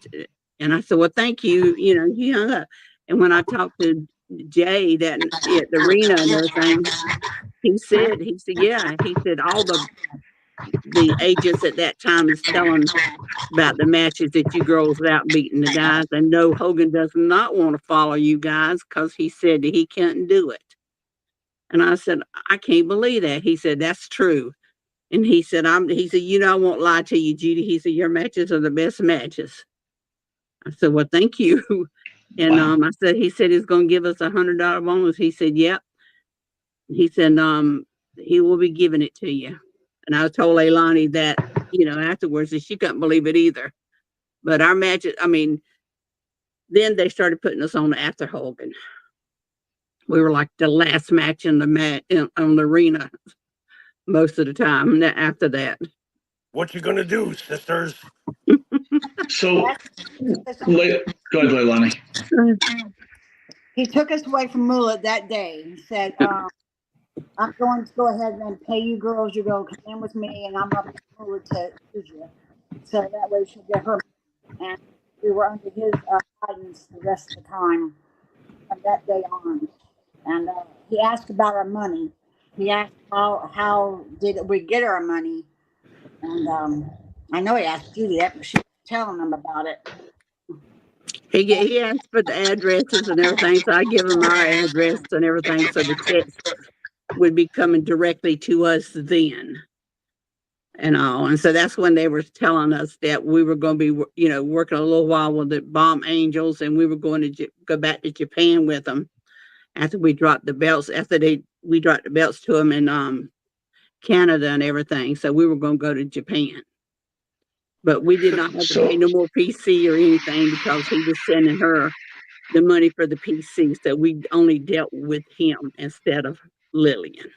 [SPEAKER 2] said, "Well, thank you." He hung up. And when I talked to Jay at the arena and everything, he said, "Yeah." He said, all the agents at that time is telling about the matches that you girls are out beating the guys. And no, Hogan does not want to follow you guys because he said that he couldn't do it. And I said, "I can't believe that." He said, "That's true." And he said, "I won't lie to you, Judy." He said, "Your matches are the best matches." I said, "Well, thank you." And he said he's going to give us $100 bonus. He said, "Yep." He said, he will be giving it to you. And I told Leilani that, afterwards, and she couldn't believe it either. But our matches, then they started putting us on after Hogan. We were like the last match in on the arena most of the time after that.
[SPEAKER 4] What you gonna do, sisters?
[SPEAKER 1] So,
[SPEAKER 3] That's-
[SPEAKER 1] go ahead, Leilani.
[SPEAKER 3] He took us away from Mullet that day. He said, I'm going to go ahead and pay you girls. You go come in with me, and I'm not going to Mullet to choose you. So that way she'll get her. And we were under his guidance the rest of the time from that day on. And he asked about our money. He asked how did we get our money. And I know he asked Judy that, but she was telling him about it.
[SPEAKER 2] He asked for the addresses and everything, so I give him our address and everything, so the checks would be coming directly to us then. And all, and so that's when they were telling us that we were going to be, working a little while with the Bomb Angels, and we were going to go back to Japan with them after we dropped the belts. We dropped the belts to them in Canada and everything. So we were going to go to Japan, but we did not have to pay no more PC or anything because he was sending her the money for the PC. So we only dealt with him instead of Lillian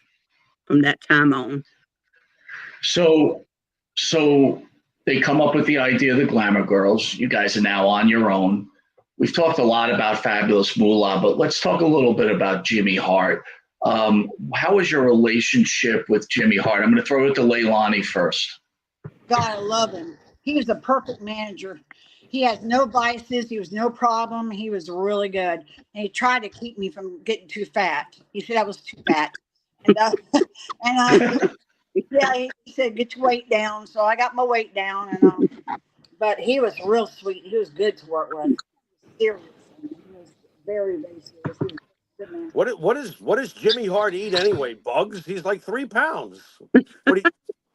[SPEAKER 2] from that time on.
[SPEAKER 1] So they come up with the idea of the Glamour Girls. You guys are now on your own. We've talked a lot about Fabulous Moolah, but let's talk a little bit about Jimmy Hart. How was your relationship with Jimmy Hart? I'm going to throw it to Leilani first.
[SPEAKER 3] God, I love him. He was a perfect manager. He has no vices. He was no problem. He was really good. And he tried to keep me from getting too fat. He said I was too fat. And, yeah, he said, get your weight down. So I got my weight down. And but he was real sweet. He was good to work with. He was serious. He was very, very serious. He was a good man.
[SPEAKER 4] What does Jimmy Hart eat anyway? Bugs? He's like 3 pounds.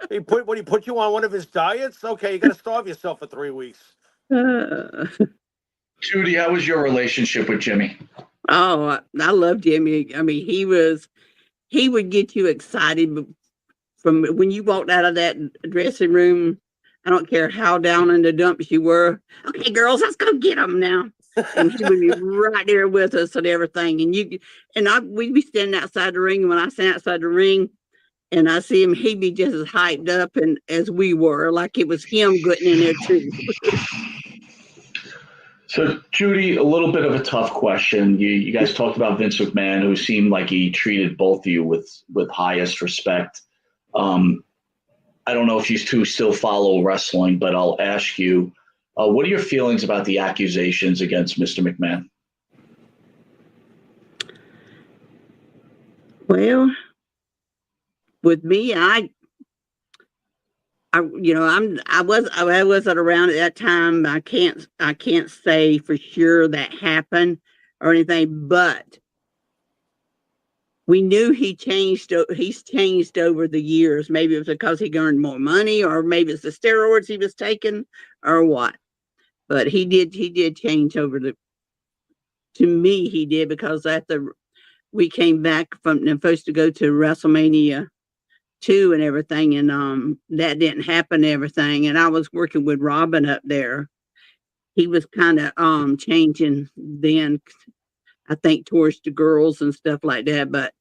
[SPEAKER 4] He put you on one of his diets? Okay, you got to starve yourself for 3 weeks.
[SPEAKER 1] Judy, how was your relationship with Jimmy?
[SPEAKER 2] Oh, I love Jimmy. I mean, he would get you excited from when you walked out of that dressing room. I don't care how down in the dumps you were. Okay, girls, let's go get them now. And he would be right there with us and everything. And we'd be standing outside the ring. And when I stand outside the ring and I see him, he'd be just as hyped up and as we were, like it was him getting in there too.
[SPEAKER 1] So, Judy, a little bit of a tough question. You guys talked about Vince McMahon, who seemed like he treated both of you with highest respect. I don't know if you two still follow wrestling, but I'll ask you, what are your feelings about the accusations against Mr. McMahon?
[SPEAKER 2] Well, with me, I wasn't around at that time. I can't say for sure that happened or anything, but we knew he's changed over the years. Maybe it was because he earned more money, or maybe it's the steroids he was taking, or what. But he did change to me, he did, because after we came back from supposed to go to WrestleMania 2 and everything, and that didn't happen and everything. And I was working with Robin up there. He was kind of changing then, I think, towards the girls and stuff like that. But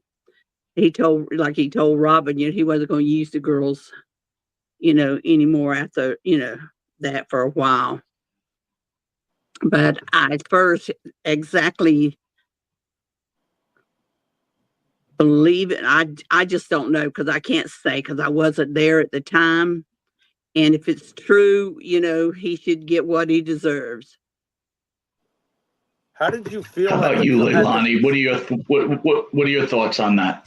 [SPEAKER 2] he told Robin, he wasn't going to use the girls, anymore after, that for a while. But I first exactly believe it. I just don't know, because I can't say, because I wasn't there at the time. And if it's true, he should get what he deserves.
[SPEAKER 4] How did you feel?
[SPEAKER 1] How about you, Leilani? What are your thoughts on that?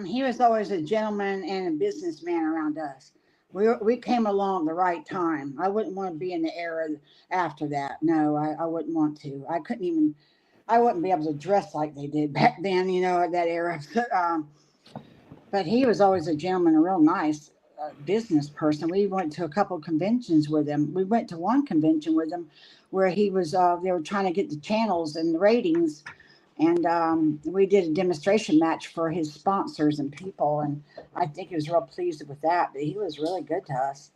[SPEAKER 3] He was always a gentleman and a businessman around us. We came along the right time. I wouldn't want to be in the era after that. No, I wouldn't want to. I wouldn't be able to dress like they did back then, at that era. But he was always a gentleman, a real nice business person. We went to a couple of conventions with him. We went to one convention with him where he was, they were trying to get the channels and the ratings. And we did a demonstration match for his sponsors and people. And I think he was real pleased with that. But he was really good to us.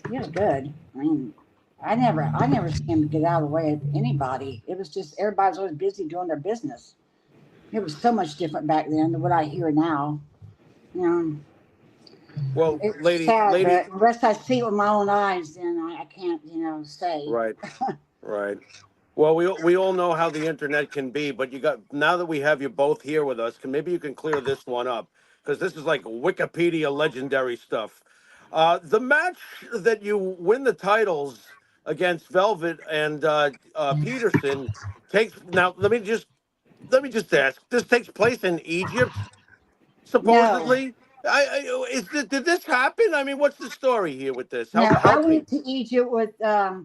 [SPEAKER 3] He was good. I mean, I never seen him get out of the way of anybody. It was just everybody was always busy doing their business. It was so much different back then than what I hear now.
[SPEAKER 4] Well,
[SPEAKER 3] It's sad,
[SPEAKER 4] lady,
[SPEAKER 3] but unless I see it with my own eyes, then I can't, say.
[SPEAKER 4] right, right. Well, we all know how the internet can be, but now that we have you both here with us, maybe you can clear this one up because this is like Wikipedia legendary stuff. The match that you win the titles against Velvet and Peterson takes now. Let me just ask. This takes place in Egypt,
[SPEAKER 3] No,
[SPEAKER 4] supposedly. Did this happen? I mean, what's the story here with this?
[SPEAKER 3] no, I
[SPEAKER 4] Help me.
[SPEAKER 3] went to Egypt with a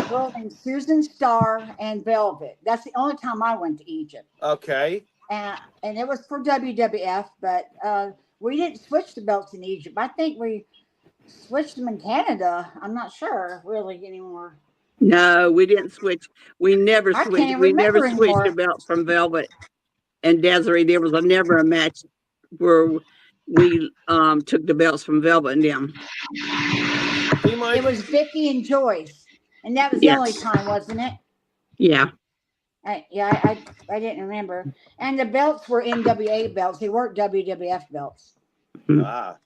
[SPEAKER 3] girl named Susan Starr and Velvet. That's the only time I went to Egypt.
[SPEAKER 4] Okay.
[SPEAKER 3] And it was for WWF, but we didn't switch the belts in Egypt. I think we switched them in Canada. I'm not sure really anymore.
[SPEAKER 2] No, we didn't switch. We never
[SPEAKER 3] I
[SPEAKER 2] switched.
[SPEAKER 3] can't
[SPEAKER 2] We never
[SPEAKER 3] remember
[SPEAKER 2] switched the
[SPEAKER 3] anymore.
[SPEAKER 2] belt from Velvet and Desiree. There was never a match where we took the belts from Velvet and them.
[SPEAKER 4] See, Mike.
[SPEAKER 3] It was Vicky and Joyce, and that was the only
[SPEAKER 2] Yes.
[SPEAKER 3] time, wasn't it?
[SPEAKER 2] Yeah.
[SPEAKER 3] I didn't remember. And the belts were NWA belts. They weren't WWF belts.
[SPEAKER 4] Ah.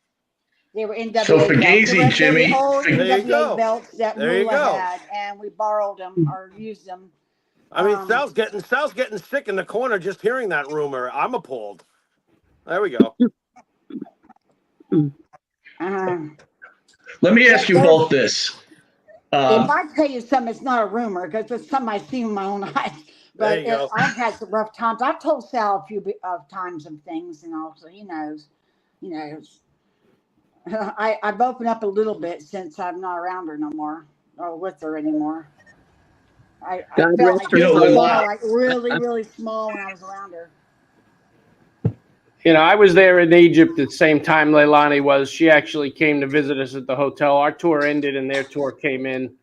[SPEAKER 3] They were
[SPEAKER 1] So
[SPEAKER 3] NWA belts.
[SPEAKER 1] Fugazi,
[SPEAKER 3] They were the
[SPEAKER 1] Jimmy.
[SPEAKER 3] old
[SPEAKER 4] There you
[SPEAKER 3] NWA
[SPEAKER 4] go.
[SPEAKER 3] belts that
[SPEAKER 4] There you
[SPEAKER 3] Moolah
[SPEAKER 4] go.
[SPEAKER 3] had, and we borrowed them or used them.
[SPEAKER 4] I mean, Sal's getting sick in the corner just hearing that rumor. I'm appalled. There we go.
[SPEAKER 3] Uh,
[SPEAKER 1] Let me ask you
[SPEAKER 3] there's,
[SPEAKER 1] both this.
[SPEAKER 3] if I tell you something, it's not a rumor because it's something I've seen with my own eyes.
[SPEAKER 4] There
[SPEAKER 3] But
[SPEAKER 4] you go.
[SPEAKER 3] I've had some rough times. I've told Sal a few of times of things, so he knows. He knows. I've opened up a little bit since I'm not around her no more or with her anymore. I
[SPEAKER 2] God
[SPEAKER 3] felt
[SPEAKER 2] rest
[SPEAKER 3] like
[SPEAKER 2] her
[SPEAKER 3] really
[SPEAKER 2] soul.
[SPEAKER 3] small, like really, really small when I was around her.
[SPEAKER 5] I was there in Egypt at the same time Leilani was. She actually came to visit us at the hotel. Our tour ended and their tour came in.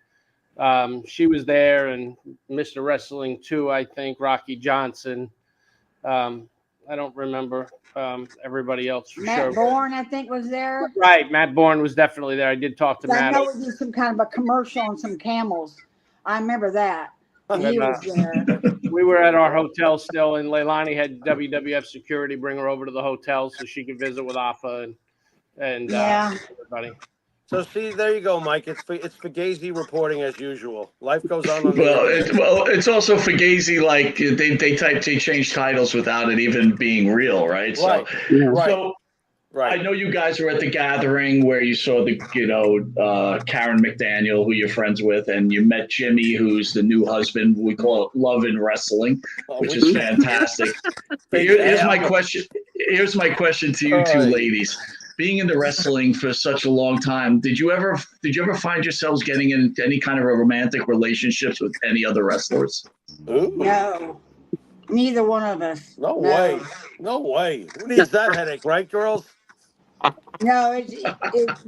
[SPEAKER 5] She was there and Mr. Wrestling too, I think, Rocky Johnson. I don't remember everybody else for
[SPEAKER 3] Matt
[SPEAKER 5] sure.
[SPEAKER 3] Bourne, I think, was there.
[SPEAKER 5] Right, Matt Bourne was definitely there. I did talk to
[SPEAKER 3] I
[SPEAKER 5] Matt.
[SPEAKER 3] know we did some kind of a commercial on some camels. I remember that. And he
[SPEAKER 5] And,
[SPEAKER 3] was there.
[SPEAKER 5] we were at our hotel still, and Leilani had WWF security bring her over to the hotel so she could visit with Afa and
[SPEAKER 3] Yeah.
[SPEAKER 5] everybody.
[SPEAKER 4] So see, there you go, Mike. It's Fugazi reporting as usual. Life goes on the
[SPEAKER 1] Well,
[SPEAKER 4] internet.
[SPEAKER 1] it's also Fugazi. Like they change titles without it even being real, right?
[SPEAKER 4] Right.
[SPEAKER 2] Yeah.
[SPEAKER 4] Right.
[SPEAKER 1] So I
[SPEAKER 4] Right.
[SPEAKER 1] know you guys were at the gathering where you saw the Karen McDaniel, who you're friends with, and you met Jimmy, who's the new husband. We call it Love in Wrestling, which is fantastic. Here's my question. Here's my question to you two ladies. Being in the wrestling for such a long time, did you ever find yourselves getting into any kind of romantic relationships with any other wrestlers?
[SPEAKER 4] Ooh.
[SPEAKER 3] No. Neither one of us.
[SPEAKER 4] No way. No way. Who needs that headache, right, girls?
[SPEAKER 3] No, it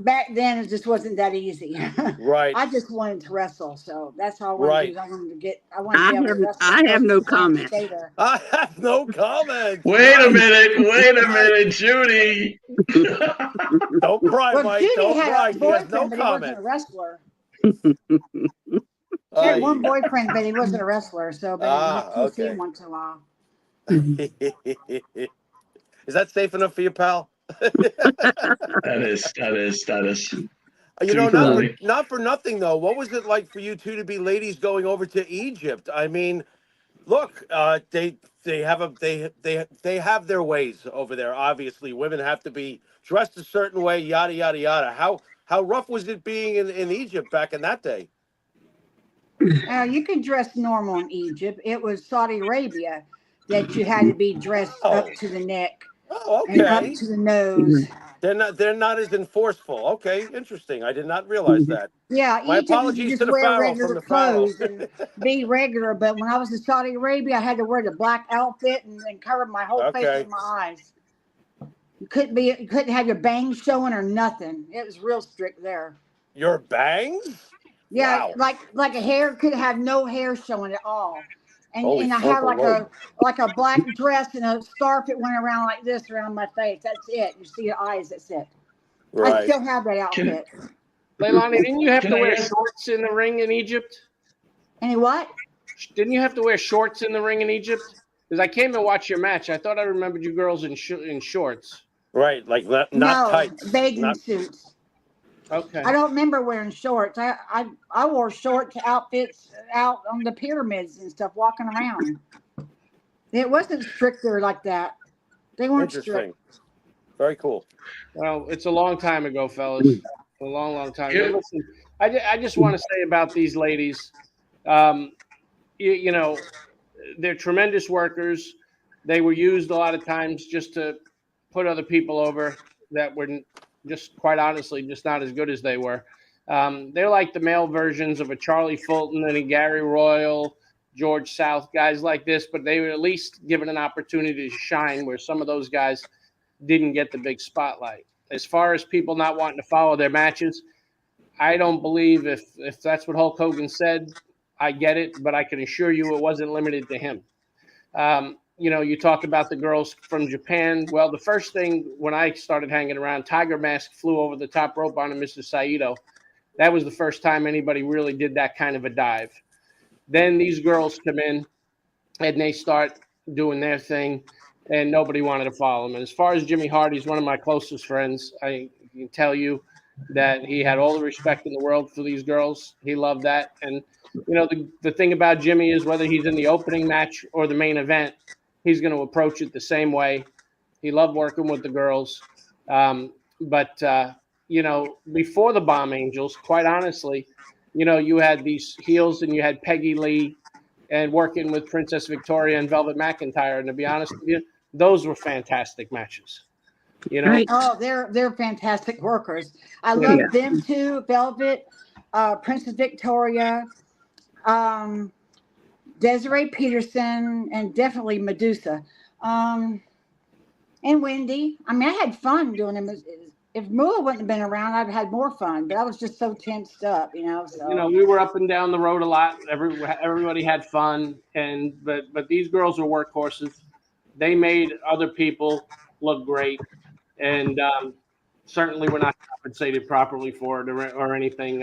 [SPEAKER 3] back then it just wasn't that easy.
[SPEAKER 4] Right.
[SPEAKER 3] I just wanted to wrestle, so that's all I wanted to do.
[SPEAKER 4] Right.
[SPEAKER 3] I wanted to be able to wrestle.
[SPEAKER 2] I have no
[SPEAKER 3] Can't
[SPEAKER 2] comment.
[SPEAKER 3] stay there.
[SPEAKER 4] I have no comment.
[SPEAKER 1] Wait a minute, Judy.
[SPEAKER 4] Don't cry,
[SPEAKER 3] Well,
[SPEAKER 4] Mike.
[SPEAKER 3] Judy
[SPEAKER 4] Don't
[SPEAKER 3] had
[SPEAKER 4] cry.
[SPEAKER 3] a
[SPEAKER 4] She has
[SPEAKER 3] boyfriend,
[SPEAKER 4] no
[SPEAKER 3] but he wasn't
[SPEAKER 4] comment.
[SPEAKER 3] a wrestler. She had one boyfriend, but he wasn't a wrestler, so but you see him once in a while.
[SPEAKER 4] Is that safe enough for you, pal?
[SPEAKER 1] That is.
[SPEAKER 4] You know,
[SPEAKER 1] Totally.
[SPEAKER 4] not for nothing though. What was it like for you two to be ladies going over to Egypt? I mean, look, they have their ways over there. Obviously, women have to be dressed a certain way. Yada yada yada. How rough was it being in Egypt back in that day?
[SPEAKER 3] You could dress normal in Egypt. It was Saudi Arabia that you had to be dressed up to the neck and up
[SPEAKER 4] Okay.
[SPEAKER 3] to the nose.
[SPEAKER 4] They're not as enforceful. Okay, interesting. I did not realize that.
[SPEAKER 3] Yeah,
[SPEAKER 4] My
[SPEAKER 3] Egypt you
[SPEAKER 4] apologies
[SPEAKER 3] just
[SPEAKER 4] to the
[SPEAKER 3] wear
[SPEAKER 4] Pharaoh from
[SPEAKER 3] regular
[SPEAKER 4] the Pharaoh.
[SPEAKER 3] clothes and be regular. But when I was in Saudi Arabia, I had to wear the black outfit and cover my whole face
[SPEAKER 4] Okay.
[SPEAKER 3] with my eyes. You couldn't have your bangs showing or nothing. It was real strict there.
[SPEAKER 4] Your bangs?
[SPEAKER 3] Yeah,
[SPEAKER 4] Wow.
[SPEAKER 3] like a hair could have no hair showing at all.
[SPEAKER 4] Holy
[SPEAKER 3] And I had
[SPEAKER 4] fuck,
[SPEAKER 3] like a black dress and a scarf that went around like this around my face. That's it. You see your eyes, that's it. I
[SPEAKER 4] Right.
[SPEAKER 3] still have that outfit.
[SPEAKER 5] Leilani, didn't you have
[SPEAKER 1] Can
[SPEAKER 5] to
[SPEAKER 1] I
[SPEAKER 5] wear
[SPEAKER 1] ask-
[SPEAKER 5] shorts in the ring in Egypt?
[SPEAKER 3] Any what?
[SPEAKER 5] Didn't you have to wear shorts in the ring in Egypt? Because I came to watch your match. I thought I remembered you girls in shorts.
[SPEAKER 4] Right, like not
[SPEAKER 3] No,
[SPEAKER 4] tights,
[SPEAKER 3] bathing
[SPEAKER 4] not
[SPEAKER 3] suits.
[SPEAKER 5] Okay.
[SPEAKER 3] I don't remember wearing shorts. I wore short outfits out on the pyramids and stuff, walking around. It wasn't stricter like that. They weren't strict.
[SPEAKER 4] interesting. Very cool.
[SPEAKER 5] Well, it's a long time ago, fellas. A long, long time ago.
[SPEAKER 1] Yeah.
[SPEAKER 5] Listen, I just want to say about these ladies, um, you know, they're tremendous workers. They were used a lot of times just to put other people over that were just, quite honestly, just not as good as they were. They're like the male versions of a Charlie Fulton and a Gary Royal, George South, guys like this, but they were at least given an opportunity to shine where some of those guys didn't get the big spotlight. As far as people not wanting to follow their matches, I don't believe if that's what Hulk Hogan said, I get it, but I can assure you it wasn't limited to him. You talk about the girls from Japan. Well, the first thing when I started hanging around, Tiger Mask flew over the top rope on Mr. Saito. That was the first time anybody really did that kind of a dive. Then these girls come in and they start doing their thing, and nobody wanted to follow them. And as far as Jimmy Hart, he's one of my closest friends. I can tell you that he had all the respect in the world for these girls. He loved that. And, the thing about Jimmy is whether he's in the opening match or the main event, he's going to approach it the same way. He loved working with the girls. But before the Bomb Angels, quite honestly, you had these heels and you had Peggy Lee and working with Princess Victoria and Velvet McIntyre. And to be honest with you, those were fantastic matches.
[SPEAKER 2] Right.
[SPEAKER 3] Oh, they're fantastic workers. I
[SPEAKER 2] Yeah.
[SPEAKER 3] love them too. Velvet, Princess Victoria, Desiree Peterson, and definitely Medusa, and Wendy. I mean, I had fun doing them. If Moolah wouldn't have been around, I'd have had more fun. But I was just so tensed up, So
[SPEAKER 5] We were up and down the road a lot. Everybody had fun, but these girls were workhorses. They made other people look great, and certainly were not compensated properly for it or anything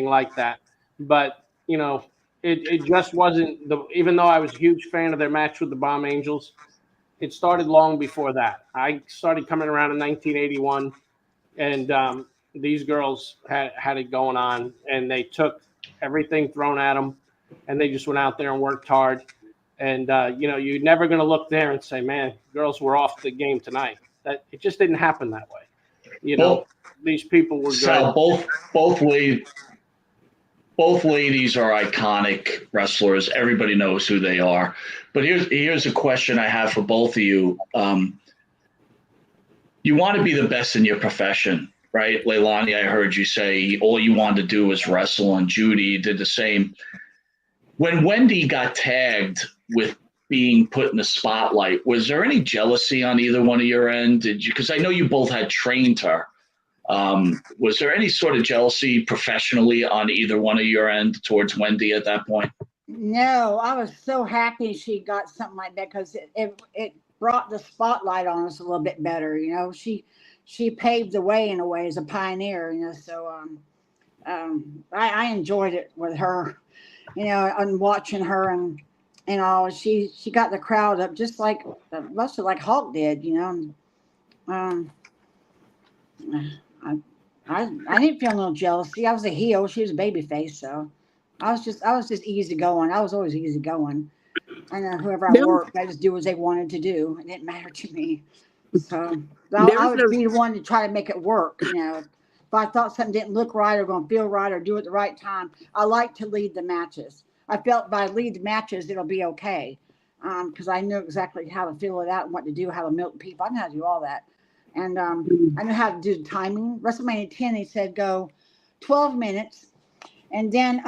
[SPEAKER 5] like that. But it just wasn't even though I was a huge fan of their match with the Bomb Angels, it started long before that. I started coming around in 1981, and these girls had it going on, and they took everything thrown at them, and they just went out there and worked hard. And you're never going to look there and say, "Man, girls were off the game tonight." That it just didn't happen that way.
[SPEAKER 1] Both,
[SPEAKER 5] These people were good.
[SPEAKER 1] Sal, both ladies are iconic wrestlers. Everybody knows who they are. But here's a question I have for both of you. You want to be the best in your profession, right? Leilani, I heard you say all you wanted to do was wrestle, and Judy did the same. When Wendy got tagged with being put in the spotlight, was there any jealousy on either one of your end? Because I know you both had trained her. Was there any sort of jealousy professionally on either one of your end towards Wendy at that point?
[SPEAKER 3] no, I was so happy she got something like that because it brought the spotlight on us a little bit better. She paved the way in a way as a pioneer. So I enjoyed it with her, and watching her and all. She got the crowd up just like mostly like Hulk did. I didn't feel no jealousy. I was a heel. She was a baby face, so I was just easy going. I was always easy going. I know whoever I
[SPEAKER 2] There was-
[SPEAKER 3] worked, I just do what they wanted to do. It didn't matter to me. So
[SPEAKER 2] There
[SPEAKER 3] I
[SPEAKER 2] was
[SPEAKER 3] would
[SPEAKER 2] no-
[SPEAKER 3] be the one to try to make it work. If I thought something didn't look right or going to feel right or do it at the right time, I like to lead the matches. I felt by lead the matches, it'll be okay. Because I knew exactly how to feel it out and what to do, how to milk people. I know how to do all that. And I know how to do the timing. WrestleMania 10, he said go 12 minutes. And then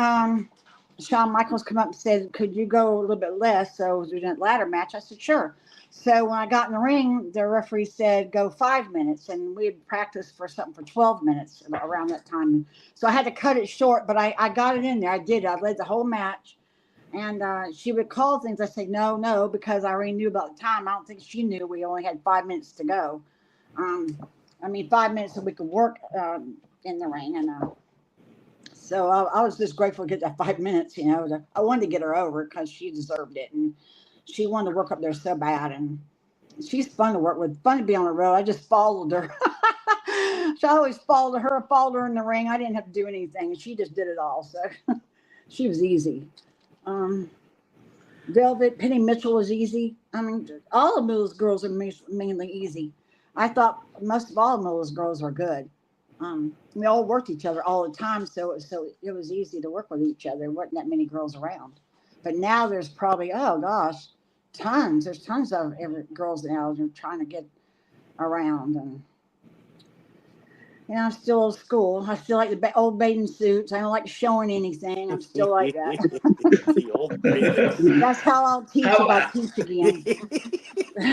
[SPEAKER 3] Shawn Michaels come up and said, could you go a little bit less? So we did a ladder match. I said, sure. So when I got in the ring, the referee said, go 5 minutes. And we had practiced for something for 12 minutes around that time. So I had to cut it short, but I got it in there. I did. I led the whole match. And she would call things. I said, no, because I already knew about the time. I don't think she knew we only had 5 minutes to go. 5 minutes so we could work in the ring. And so I was just grateful to get that 5 minutes, I wanted to get her over because she deserved it. And she wanted to work up there so bad. And she's fun to work with, fun to be on the road. I just followed her. So I always followed her in the ring. I didn't have to do anything. She just did it all. So she was easy. Um, Velvet, Penny Mitchell was easy. I mean, all of those girls are mainly easy. I thought most of all of those girls were good. We all worked each other all the time, so it was easy to work with each other. There wasn't that many girls around. But now there's probably, oh gosh, tons. There's tons of girls now that are trying to get around. And I'm still old school. I still like the old bathing suits. I don't like showing anything. I'm still like that.
[SPEAKER 4] The old bathing suit.
[SPEAKER 3] That's how I'll teach if I teach again.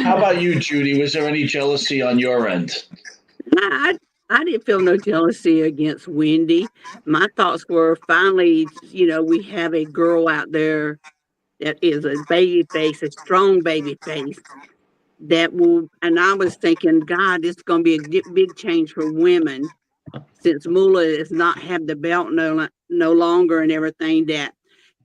[SPEAKER 1] How about you, Judy? Was there any jealousy on your end?
[SPEAKER 2] I didn't feel no jealousy against Wendy. My thoughts were finally, we have a girl out there that is a baby face, a strong baby face that will, and I was thinking, God, it's going to be a big change for women since Moolah does not have the belt no longer and everything, that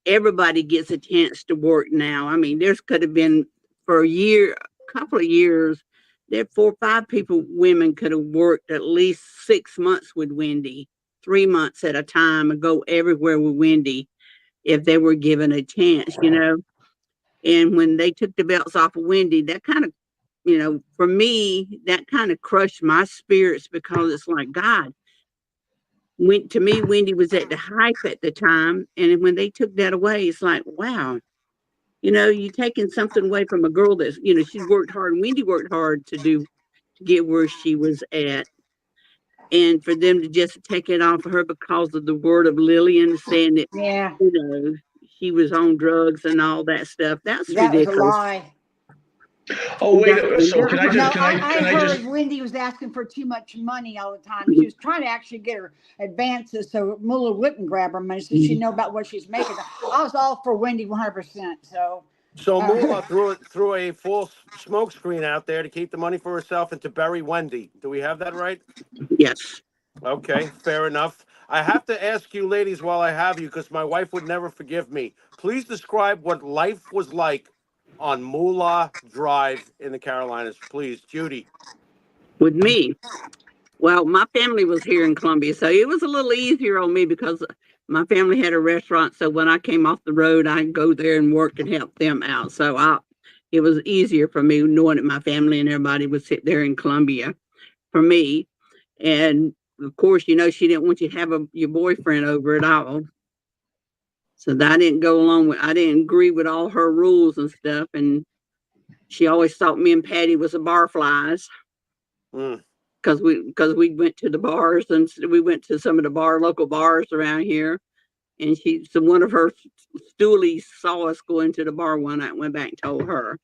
[SPEAKER 2] everybody gets a chance to work now. I mean, there's could have been for a couple of years, there 4 or 5 women could have worked at least 6 months with Wendy, 3 months at a time, and go everywhere with Wendy if they were given a chance. And when they took the belts off of Wendy, that kind of, for me, that kind of crushed my spirits, because it's like, God, to me, Wendy was at the hype at the time. And when they took that away, it's like, wow, you're taking something away from a girl that's, she worked hard. And Wendy worked hard to get where she was at. And for them to just take it off of her because of the word of Lillian saying that,
[SPEAKER 3] Yeah,
[SPEAKER 2] she was on drugs and all that stuff, that's
[SPEAKER 3] that was a
[SPEAKER 2] ridiculous.
[SPEAKER 3] lie.
[SPEAKER 1] Oh, wait. So can I
[SPEAKER 3] No,
[SPEAKER 1] just
[SPEAKER 3] I heard
[SPEAKER 1] just
[SPEAKER 3] Wendy was asking for too much money all the time. She was trying to actually get her advances so Moolah wouldn't grab her money, so she know about what she's making. I was all for Wendy 100%.
[SPEAKER 4] So Moolah threw a false smoke screen out there to keep the money for herself and to bury Wendy. Do we have that right?
[SPEAKER 2] Yes.
[SPEAKER 4] Okay, fair enough. I have to ask you, ladies, while I have you, because my wife would never forgive me. Please describe what life was like on Moolah Drive in the Carolinas, please, Judy.
[SPEAKER 2] With me, well, my family was here in Columbia, so it was a little easier on me because my family had a restaurant. So when I came off the road, I'd go there and work and help them out. So it was easier for me knowing that my family and everybody would sit there in Columbia for me. And of course, she didn't want you to have your boyfriend over at all. So that I didn't go along with, I didn't agree with all her rules and stuff. And she always thought me and Patty was a barflies. Because we went to the bars, and we went to some of the local bars around here, and one of her stoolies saw us go into the bar one night and went back and told her.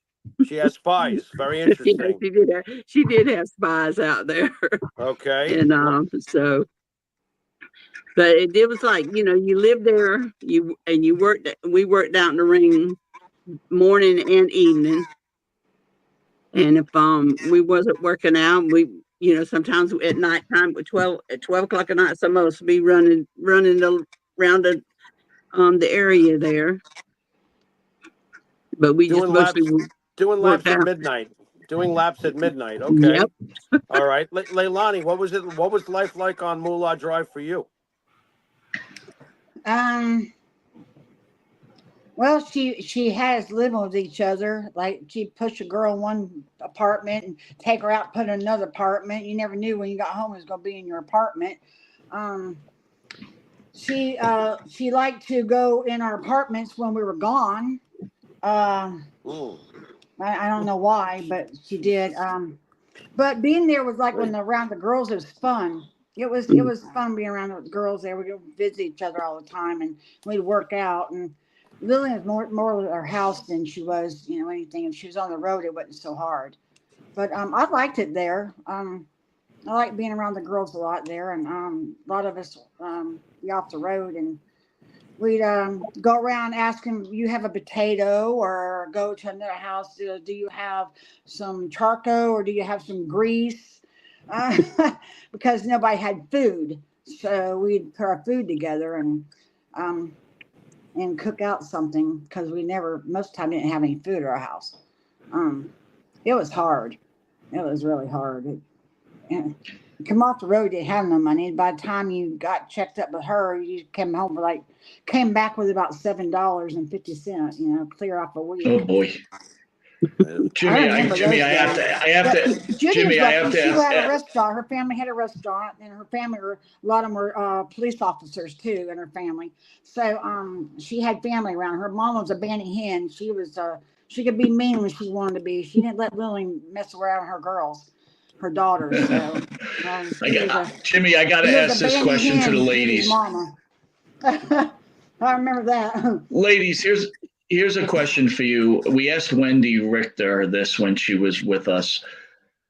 [SPEAKER 4] She has spies. Very interesting.
[SPEAKER 2] She did have spies out there.
[SPEAKER 4] Okay.
[SPEAKER 2] And but it was like, you lived there, you worked, we worked out in the ring morning and evening. And if we wasn't working out, we sometimes at nighttime at 12 o'clock at night, some of us be running around the area there. But we
[SPEAKER 4] doing
[SPEAKER 2] just mostly
[SPEAKER 4] laps at midnight. Doing laps at midnight. Okay.
[SPEAKER 2] Yep.
[SPEAKER 4] All right. Leilani, what was life like on Moolah Drive for you?
[SPEAKER 3] Well, she had us living with each other. Like, she'd push a girl in one apartment and take her out, put in another apartment. You never knew when you got home it was going to be in your apartment. She liked to go in our apartments when we were gone. I don't know why, but she did. But being there was like when around the girls, it was fun. It was fun being around the girls there. We would visit each other all the time, and we'd work out. And Lillian was more with her house than she was, anything. If she was on the road, it wasn't so hard. But I liked it there. I liked being around the girls a lot there, and a lot of us be off the road, and we'd go around asking, you have a potato, or go to another house, do you have some charcoal, or do you have some grease? Because nobody had food. So we'd put our food together and cook out something, because we never, most of the time, didn't have any food at our house. It was hard. It was really hard. And come off the road, you didn't have no money. By the time you got checked up with her, you came back with about $7.50. Clear off a
[SPEAKER 1] Oh
[SPEAKER 3] week.
[SPEAKER 1] boy.
[SPEAKER 3] I remember
[SPEAKER 1] Jimmy,
[SPEAKER 3] those
[SPEAKER 1] I have
[SPEAKER 3] days.
[SPEAKER 1] to, I have
[SPEAKER 3] But
[SPEAKER 1] to,
[SPEAKER 3] Judy was
[SPEAKER 1] Jimmy, I have
[SPEAKER 3] lucky.
[SPEAKER 1] to
[SPEAKER 3] She
[SPEAKER 1] ask.
[SPEAKER 3] had a restaurant. Her family had a restaurant, and her family a lot of them were police officers too in her family. So she had family around. Her mom was a banty hen. She could be mean when she wanted to be. She didn't let Lily mess around with her girls, her daughters. So
[SPEAKER 1] Jimmy, I got to
[SPEAKER 3] she was
[SPEAKER 1] ask
[SPEAKER 3] a
[SPEAKER 1] this
[SPEAKER 3] banty
[SPEAKER 1] question to
[SPEAKER 3] hen,
[SPEAKER 1] the
[SPEAKER 3] Judy's
[SPEAKER 1] ladies.
[SPEAKER 3] mama. I remember that.
[SPEAKER 1] Ladies, here's a question for you. We asked Wendy Richter this when she was with us.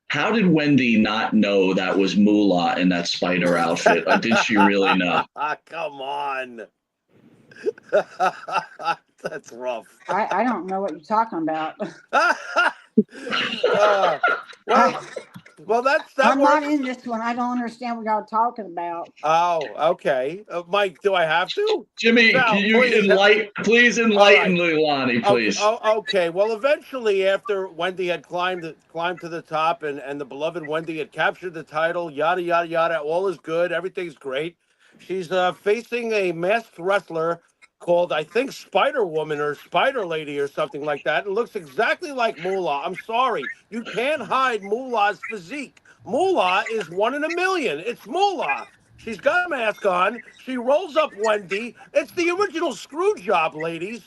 [SPEAKER 1] How did Wendy not know that was Moolah in that spider outfit? Or did she really know?
[SPEAKER 4] Come on. That's rough.
[SPEAKER 3] I don't know what you're talking about.
[SPEAKER 4] Well, that
[SPEAKER 3] I'm
[SPEAKER 4] works.
[SPEAKER 3] not in this one. I don't understand what y'all talking about.
[SPEAKER 4] Oh, okay. Mike, do I have to?
[SPEAKER 1] Jimmy,
[SPEAKER 4] Sal,
[SPEAKER 1] can you please
[SPEAKER 4] All
[SPEAKER 1] enlighten
[SPEAKER 4] right.
[SPEAKER 1] Leilani, please.
[SPEAKER 4] Okay. Well, eventually, after Wendy had climbed to the top, and the beloved Wendy had captured the title, yada yada yada, all is good, everything's great. She's facing a masked wrestler called, I think, Spider Woman or Spider Lady or something like that. It looks exactly like Moolah. I'm sorry, you can't hide Moolah's physique. Moolah is 1 in a million. It's Moolah. She's got a mask on. She rolls up Wendy. It's the original screw job, ladies.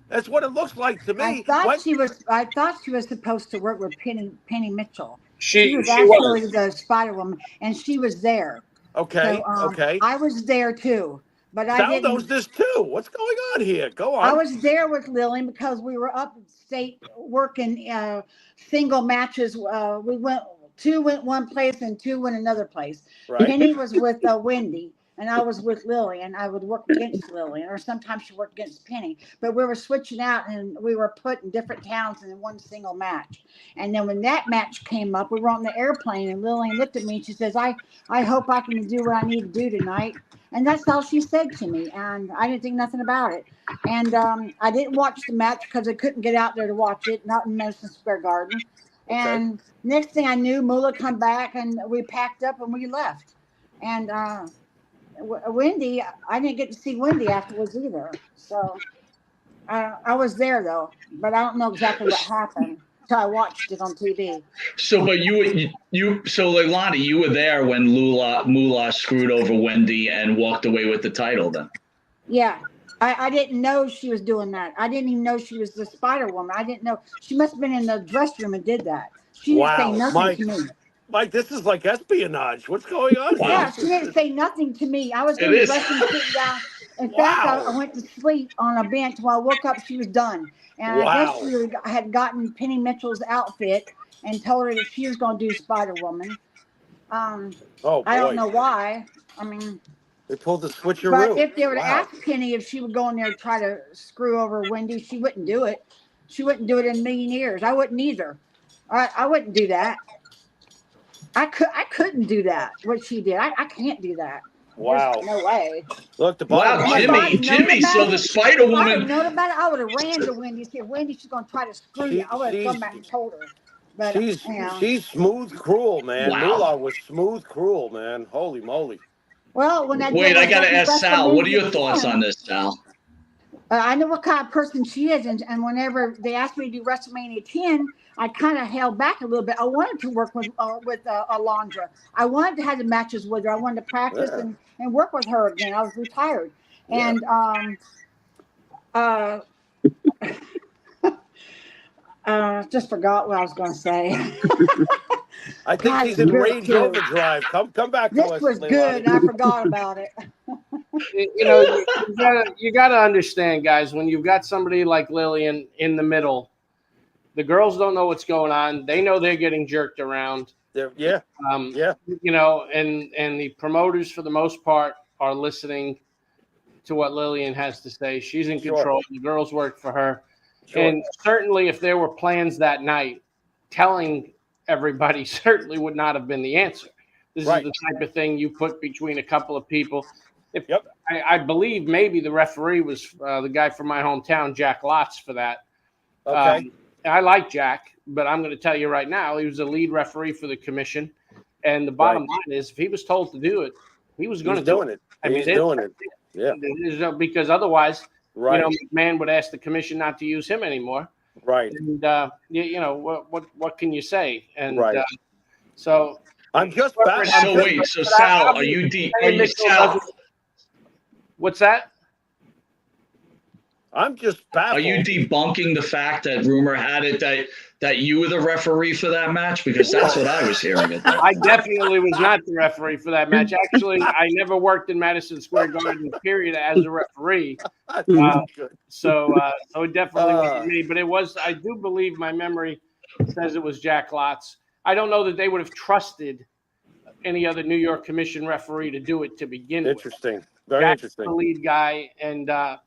[SPEAKER 4] That's what it looks like to
[SPEAKER 3] I
[SPEAKER 4] me.
[SPEAKER 3] thought she was. I thought she was supposed to work with Penny Mitchell. She
[SPEAKER 5] She
[SPEAKER 3] was
[SPEAKER 5] she
[SPEAKER 3] actually
[SPEAKER 5] was.
[SPEAKER 3] the Spider Woman, and she was there. So
[SPEAKER 4] Okay.
[SPEAKER 3] I was there too, but I
[SPEAKER 4] Sal knows
[SPEAKER 3] didn't.
[SPEAKER 4] this too. What's going on here? Go
[SPEAKER 3] I
[SPEAKER 4] on.
[SPEAKER 3] was there with Lily because we were upstate working single matches. Two went one place and two went another place.
[SPEAKER 4] Right.
[SPEAKER 3] Penny was with Wendy, and I was with Lily, and I would work against Lily, or sometimes she worked against Penny. But we were switching out, and we were put in different towns in one single match. And then when that match came up, we were on the airplane, and Lily looked at me and she says, "I hope I can do what I need to do tonight." And that's all she said to me, and I didn't think nothing about it. And I didn't watch the match because I couldn't get out there to watch it, not in Madison Square Garden.
[SPEAKER 4] Okay.
[SPEAKER 3] And next thing I knew, Moolah come back and we packed up and we left. And Wendy, I didn't get to see Wendy afterwards either. So I was there though, but I don't know exactly what happened until I watched it on TV.
[SPEAKER 1] So, but so Leilani, you were there when Moolah screwed over Wendy and walked away with the title then?
[SPEAKER 3] Yeah. I didn't know she was doing that. I didn't even know she was the Spider Woman. I didn't know. She must have been in the dressing room and did that. She didn't say nothing to me.
[SPEAKER 4] Mike, this is like espionage. What's going on here?
[SPEAKER 3] Yeah, she didn't say nothing to me. I was in the dressing room sitting down. In fact, I went to sleep on a bench. While I woke up, she was done. And I guess she had gotten Penny Mitchell's outfit and told her that she was going to do Spider Woman. I don't know why. I mean,
[SPEAKER 4] they pulled the switcheroo.
[SPEAKER 3] But if they were to ask Penny if she would go in there and try to screw over Wendy, she wouldn't do it. She wouldn't do it in a million years. I wouldn't either. I wouldn't do that. I couldn't do that. What she did, I can't do that.
[SPEAKER 4] Wow.
[SPEAKER 3] There's no way.
[SPEAKER 4] Look,
[SPEAKER 1] Jimmy. So the Spider Woman.
[SPEAKER 3] If I had known about it, I would have ran to Wendy and said, "Wendy, she's going to try to screw you." I would have come back and told her. But
[SPEAKER 4] she's smooth, cruel, man.
[SPEAKER 1] Wow.
[SPEAKER 4] Moolah was smooth, cruel, man. Holy moly.
[SPEAKER 3] Well, when I
[SPEAKER 1] I got to ask Sal. What are your thoughts on this, Sal?
[SPEAKER 3] I know what kind of person she is, and whenever they asked me to do WrestleMania 10, I kind of held back a little bit. I wanted to work with Alondra. I wanted to have the matches with her. I wanted to practice and work with her again. I was retired, and just forgot what I was going to say.
[SPEAKER 4] I think she's in Range Overdrive. Come back to us.
[SPEAKER 3] This was good, and I forgot about it.
[SPEAKER 5] You gotta understand, guys, when you've got somebody like Lillian in the middle, the girls don't know what's going on. They know they're getting jerked around. And the promoters, for the most part, are listening to what Lillian has to say. She's in control. The girls work for her. And certainly if there were plans that night, telling everybody certainly would not have been the answer. This is the type of thing you put between a couple of people. I believe maybe the referee was the guy from my hometown, Jack Lotz, for that.
[SPEAKER 4] Okay.
[SPEAKER 5] I like Jack, but I'm going to tell you right now, he was the lead referee for the commission. And the bottom line is, if he was told to do it, he was going to do it. I mean,
[SPEAKER 4] He's doing it. Yeah.
[SPEAKER 5] Because otherwise,
[SPEAKER 4] Right.
[SPEAKER 5] McMahon would ask the commission not to use him anymore.
[SPEAKER 4] Right.
[SPEAKER 5] And what can you say? And
[SPEAKER 4] Right.
[SPEAKER 5] so
[SPEAKER 4] I'm just baffled.
[SPEAKER 1] So wait, so Sal, are you Sal?
[SPEAKER 5] What's that?
[SPEAKER 4] I'm just baffled.
[SPEAKER 1] Are you debunking the fact that rumor had it that you were the referee for that match? Because that's what I was hearing.
[SPEAKER 5] I definitely was not the referee for that match. Actually, I never worked in Madison Square Garden, period, as a referee. So it definitely wasn't me. But it was, I do believe my memory says it was Jack Lotz. I don't know that they would have trusted any other New York Commission referee to do it to begin with.
[SPEAKER 4] Interesting. Very
[SPEAKER 5] Jack's
[SPEAKER 4] interesting.
[SPEAKER 5] the lead guy, and
[SPEAKER 4] Wow.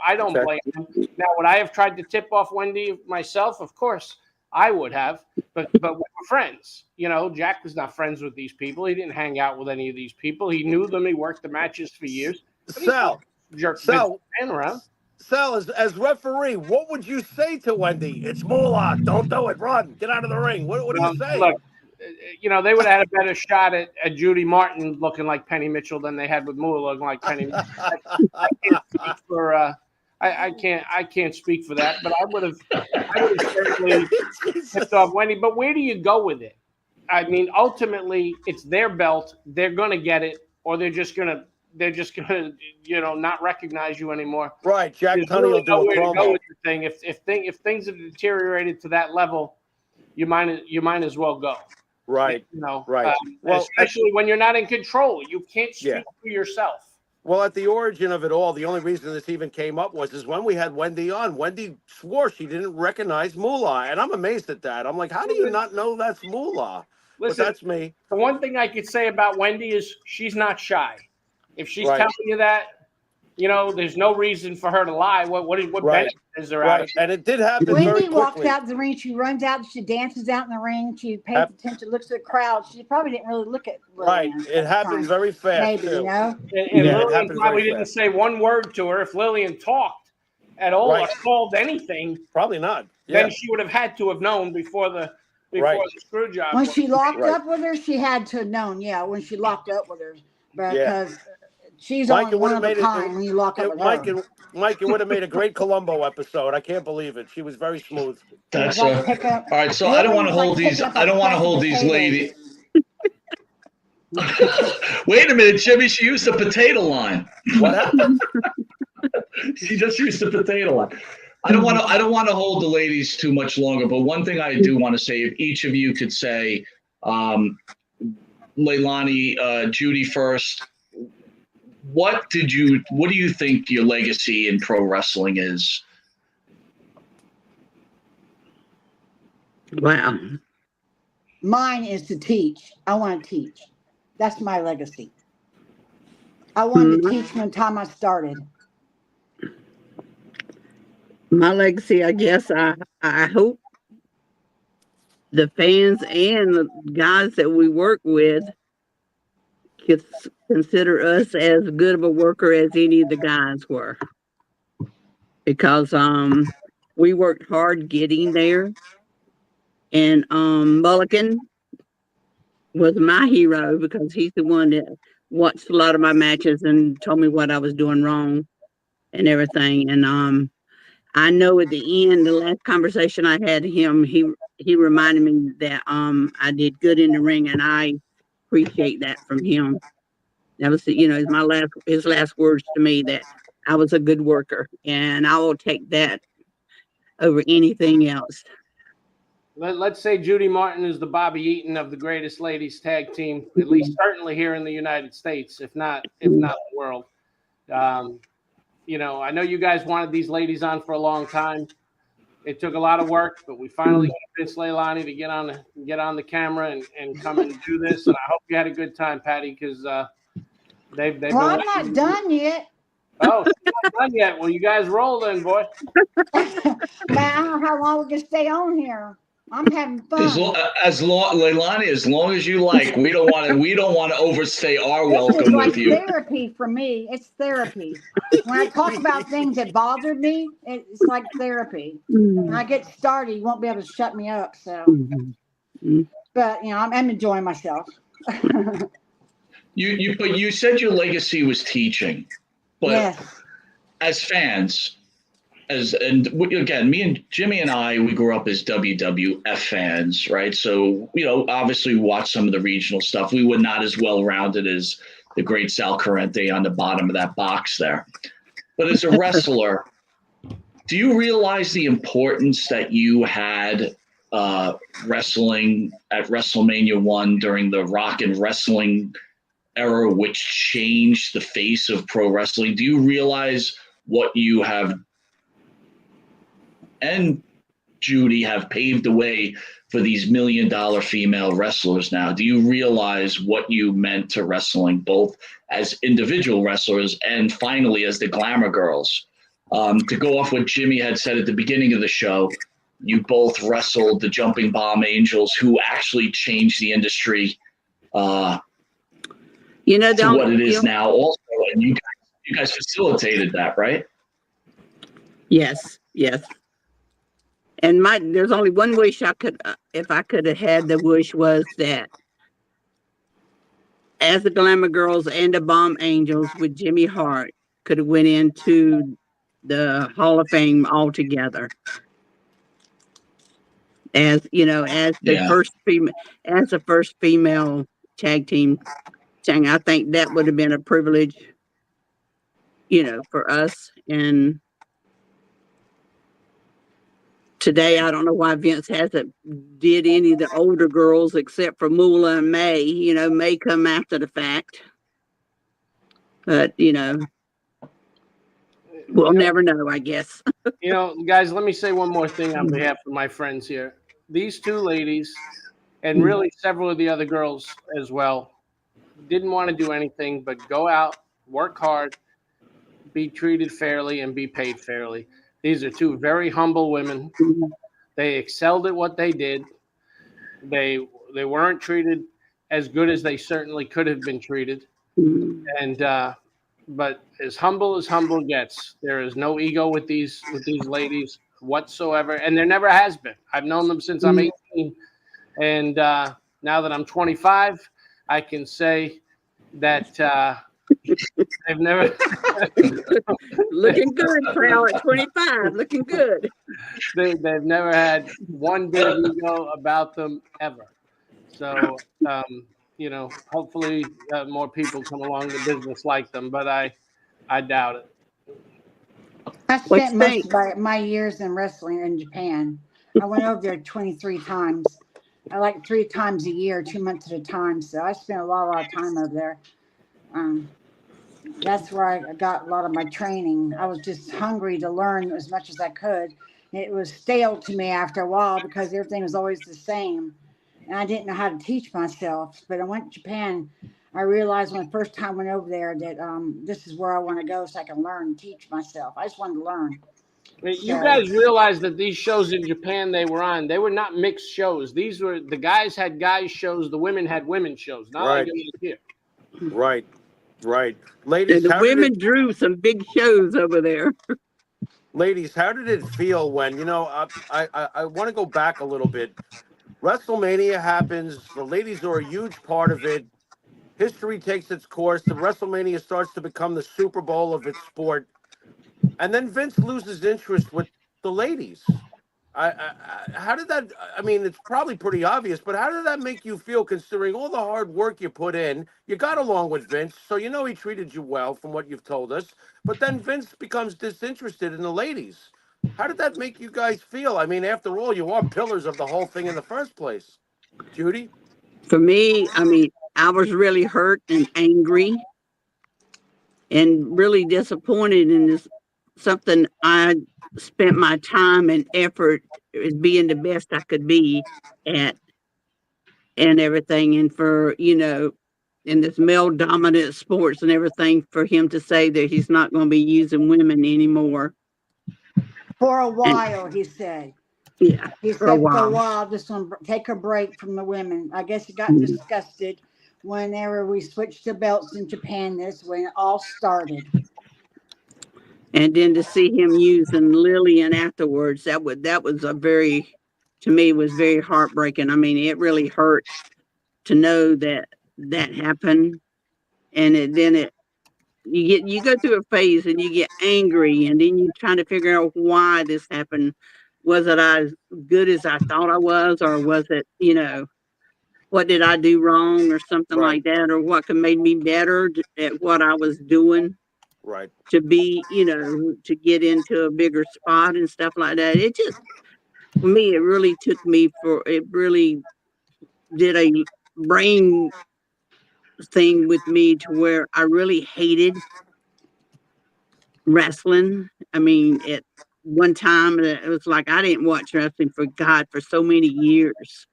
[SPEAKER 5] I don't blame him. Now, would I have tried to tip off Wendy myself? Of course, I would have. But we're friends. Jack was not friends with these people. He didn't hang out with any of these people. He knew them. He worked the matches for years.
[SPEAKER 4] Sal,
[SPEAKER 5] around.
[SPEAKER 4] Sal, as referee, what would you say to Wendy? It's Moolah. Don't do it. Run. Get out of the ring. What do you say?
[SPEAKER 5] Look, they would have had a better shot at Judy Martin looking like Penny Mitchell than they had with Moolah looking like Penny Mitchell. I can't speak for that, but I would have certainly tipped off Wendy. But where do you go with it? I mean, ultimately, it's their belt. They're going to get it, or they're just gonna not recognize you anymore.
[SPEAKER 4] Right, Jack Tunney will do a promo.
[SPEAKER 5] Go with the thing. If things have deteriораted to that level, you might as well go.
[SPEAKER 4] Right. Right.
[SPEAKER 5] Especially when you're not in control, you can't speak for yourself.
[SPEAKER 4] Well, at the origin of it all, the only reason this even came up is when we had Wendy on. Wendy swore she didn't recognize Moolah, and I'm amazed at that. I'm like, how do you not know that's Moolah? Listen, but that's me.
[SPEAKER 5] The one thing I could say about Wendy is she's not shy. If she's telling you that, there's no reason for her to lie. What benefit is there out of it?
[SPEAKER 4] And it did happen
[SPEAKER 3] Wendy
[SPEAKER 4] very quickly.
[SPEAKER 3] walks out the ring. She runs out. She dances out in the ring. She pays attention, looks at the crowd. She probably didn't really look at Lillian.
[SPEAKER 4] It happened very fast.
[SPEAKER 3] Maybe,
[SPEAKER 4] too.
[SPEAKER 5] And Lillian probably didn't say one word to her. If Lillian talked at all or called anything,
[SPEAKER 4] probably not.
[SPEAKER 5] Then she would have had to have known before the screw job.
[SPEAKER 3] When she locked up with her, she had to have known. Yeah, when she locked up with her, because she's only one of a kind when you lock up with her.
[SPEAKER 4] Mike, it would have made a great Columbo episode. I can't believe it. She was very smooth.
[SPEAKER 1] That's all right. So I don't want to hold these. I don't want to hold these ladies. Wait a minute, Jimmy. She used the potato line.
[SPEAKER 4] What happened?
[SPEAKER 1] She just used the potato line. I don't want to hold the ladies too much longer. But one thing I do want to say, if each of you could say, Leilani, Judy first. What do you think your legacy in pro wrestling is?
[SPEAKER 2] Wow.
[SPEAKER 3] Mine is to teach. I want to teach. That's my legacy. I wanted to teach from the time I started.
[SPEAKER 2] My legacy, I guess, I hope the fans and the guys that we work with consider us as good of a worker as any of the guys were, because we worked hard getting there, and Mulligan was my hero because he's the one that watched a lot of my matches and told me what I was doing wrong and everything. And I know at the end, the last conversation I had to him, he reminded me that I did good in the ring, and I appreciate that from him. That was, his last words to me, that I was a good worker, and I will take that over anything else.
[SPEAKER 5] Let's say Judy Martin is the Bobby Eaton of the greatest ladies tag team, at least certainly here in the United States, if not the world. I know you guys wanted these ladies on for a long time. It took a lot of work, but we finally convinced Leilani to get on the camera and come and do this. And I hope you had a good time, Patty, because they've
[SPEAKER 3] Well, I'm not done yet.
[SPEAKER 5] Oh, she's not done yet. Well, you guys roll then, boy.
[SPEAKER 3] Man, I don't know how long we can stay on here. I'm having fun.
[SPEAKER 1] Leilani, as long as you like, we don't want to overstay our
[SPEAKER 3] This is
[SPEAKER 1] welcome
[SPEAKER 3] like
[SPEAKER 1] with you.
[SPEAKER 3] therapy for me. It's therapy. When I talk about things that bothered me, it's like therapy. When I get started, you won't be able to shut me up. So, but I'm enjoying myself.
[SPEAKER 1] But you said your legacy was teaching, but
[SPEAKER 3] Yes.
[SPEAKER 1] as fans, and again, me and Jimmy and we grew up as WWF fans, right? So obviously we watched some of the regional stuff. We were not as well rounded as the great Sal Corrente on the bottom of that box there. But as a wrestler, do you realize the importance that you had wrestling at WrestleMania 1 during the Rock and Wrestling era, which changed the face of pro wrestling? Do you realize what you have and Judy have paved the way for these $1 million female wrestlers now? Do you realize what you meant to wrestling, both as individual wrestlers and finally as the Glamour girls? To go off what Jimmy had said at the beginning of the show, you both wrestled the Jumping Bomb Angels, who actually changed the industry to what it is now also. And you guys facilitated that, right?
[SPEAKER 2] Yes. And there's only one wish I could, if I could have had the wish, was that as the Glamour Girls and the Bomb Angels with Jimmy Hart could have went into the Hall of Fame all together. As the first female tag team. I think that would have been a privilege, for us. And today, I don't know why Vince hasn't did any of the older girls except for Moolah and May. May come after the fact. But, we'll never know, I guess.
[SPEAKER 5] Guys, let me say one more thing on behalf of my friends here. These two ladies, and really several of the other girls as well, didn't want to do anything but go out, work hard, be treated fairly, and be paid fairly. These are two very humble women. They excelled at what they did. They weren't treated as good as they certainly could have been treated. And but as humble gets, there is no ego with these ladies whatsoever, and there never has been. I've known them since I'm 18, and now that I'm 25, I can say that they've never
[SPEAKER 2] looking good, Prowl, at 25, looking good.
[SPEAKER 5] They've never had one bit of ego about them ever. So hopefully more people come along the business like them, but I doubt it.
[SPEAKER 3] I spent most of my years in wrestling in Japan. I went over there 23 times. I like 3 times a year, 2 months at a time. So I spent a lot of time over there. That's where I got a lot of my training. I was just hungry to learn as much as I could. It was stale to me after a while because everything was always the same. And I didn't know how to teach myself. But I went to Japan. I realized when the first time I went over there that this is where I want to go so I can learn and teach myself. I just wanted to learn.
[SPEAKER 5] You guys realize that these shows in Japan they were on, they were not mixed shows. These were, the guys had guys shows, the women had women shows. Not like it is here.
[SPEAKER 4] Right. Ladies,
[SPEAKER 2] the women drew some big shows over there.
[SPEAKER 4] Ladies, how did it feel when, I want to go back a little bit. WrestleMania happens. The ladies are a huge part of it. History takes its course. The WrestleMania starts to become the Super Bowl of its sport. And then Vince loses interest with the ladies. How did that, I mean, it's probably pretty obvious, but how did that make you feel considering all the hard work you put in? You got along with Vince, so he treated you well from what you've told us. But then Vince becomes disinterested in the ladies. How did that make you guys feel? I mean, after all, you are pillars of the whole thing in the first place. Judy?
[SPEAKER 2] For me, I was really hurt and angry and really disappointed in this, something I spent my time and effort as being the best I could be at and everything. And for, in this male dominant sports and everything, for him to say that he's not going to be using women anymore.
[SPEAKER 3] For a while, he said.
[SPEAKER 2] Yeah,
[SPEAKER 3] He
[SPEAKER 2] for a
[SPEAKER 3] said for a
[SPEAKER 2] while.
[SPEAKER 3] while, just want to take a break from the women. I guess he got disgusted whenever we switched to belts in Japan. This when it all started.
[SPEAKER 2] And then to see him using Lillian afterwards, that was a very, to me, was very heartbreaking. I mean, it really hurt to know that that happened, and then it you go through a phase and you get angry, and then you try to figure out why this happened. Was it as good as I thought I was, or was it, what did I do wrong, or something
[SPEAKER 4] Right.
[SPEAKER 2] like that, or what could made me better at what I was doing?
[SPEAKER 4] Right.
[SPEAKER 2] To be, to get into a bigger spot and stuff like that. It just, for me, it really did a brain thing with me to where I really hated wrestling. I mean, at one time, it was like I didn't watch wrestling for God for so many years.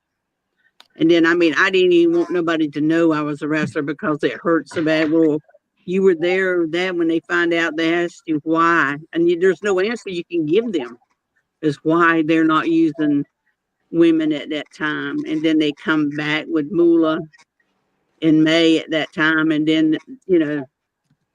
[SPEAKER 2] And then, I mean, I didn't even want nobody to know I was a wrestler because it hurt so bad. Well, you were there or that when they find out, they ask you why. And there's no answer you can give them is why they're not using women at that time. And then they come back with Moolah in May at that time. And then, then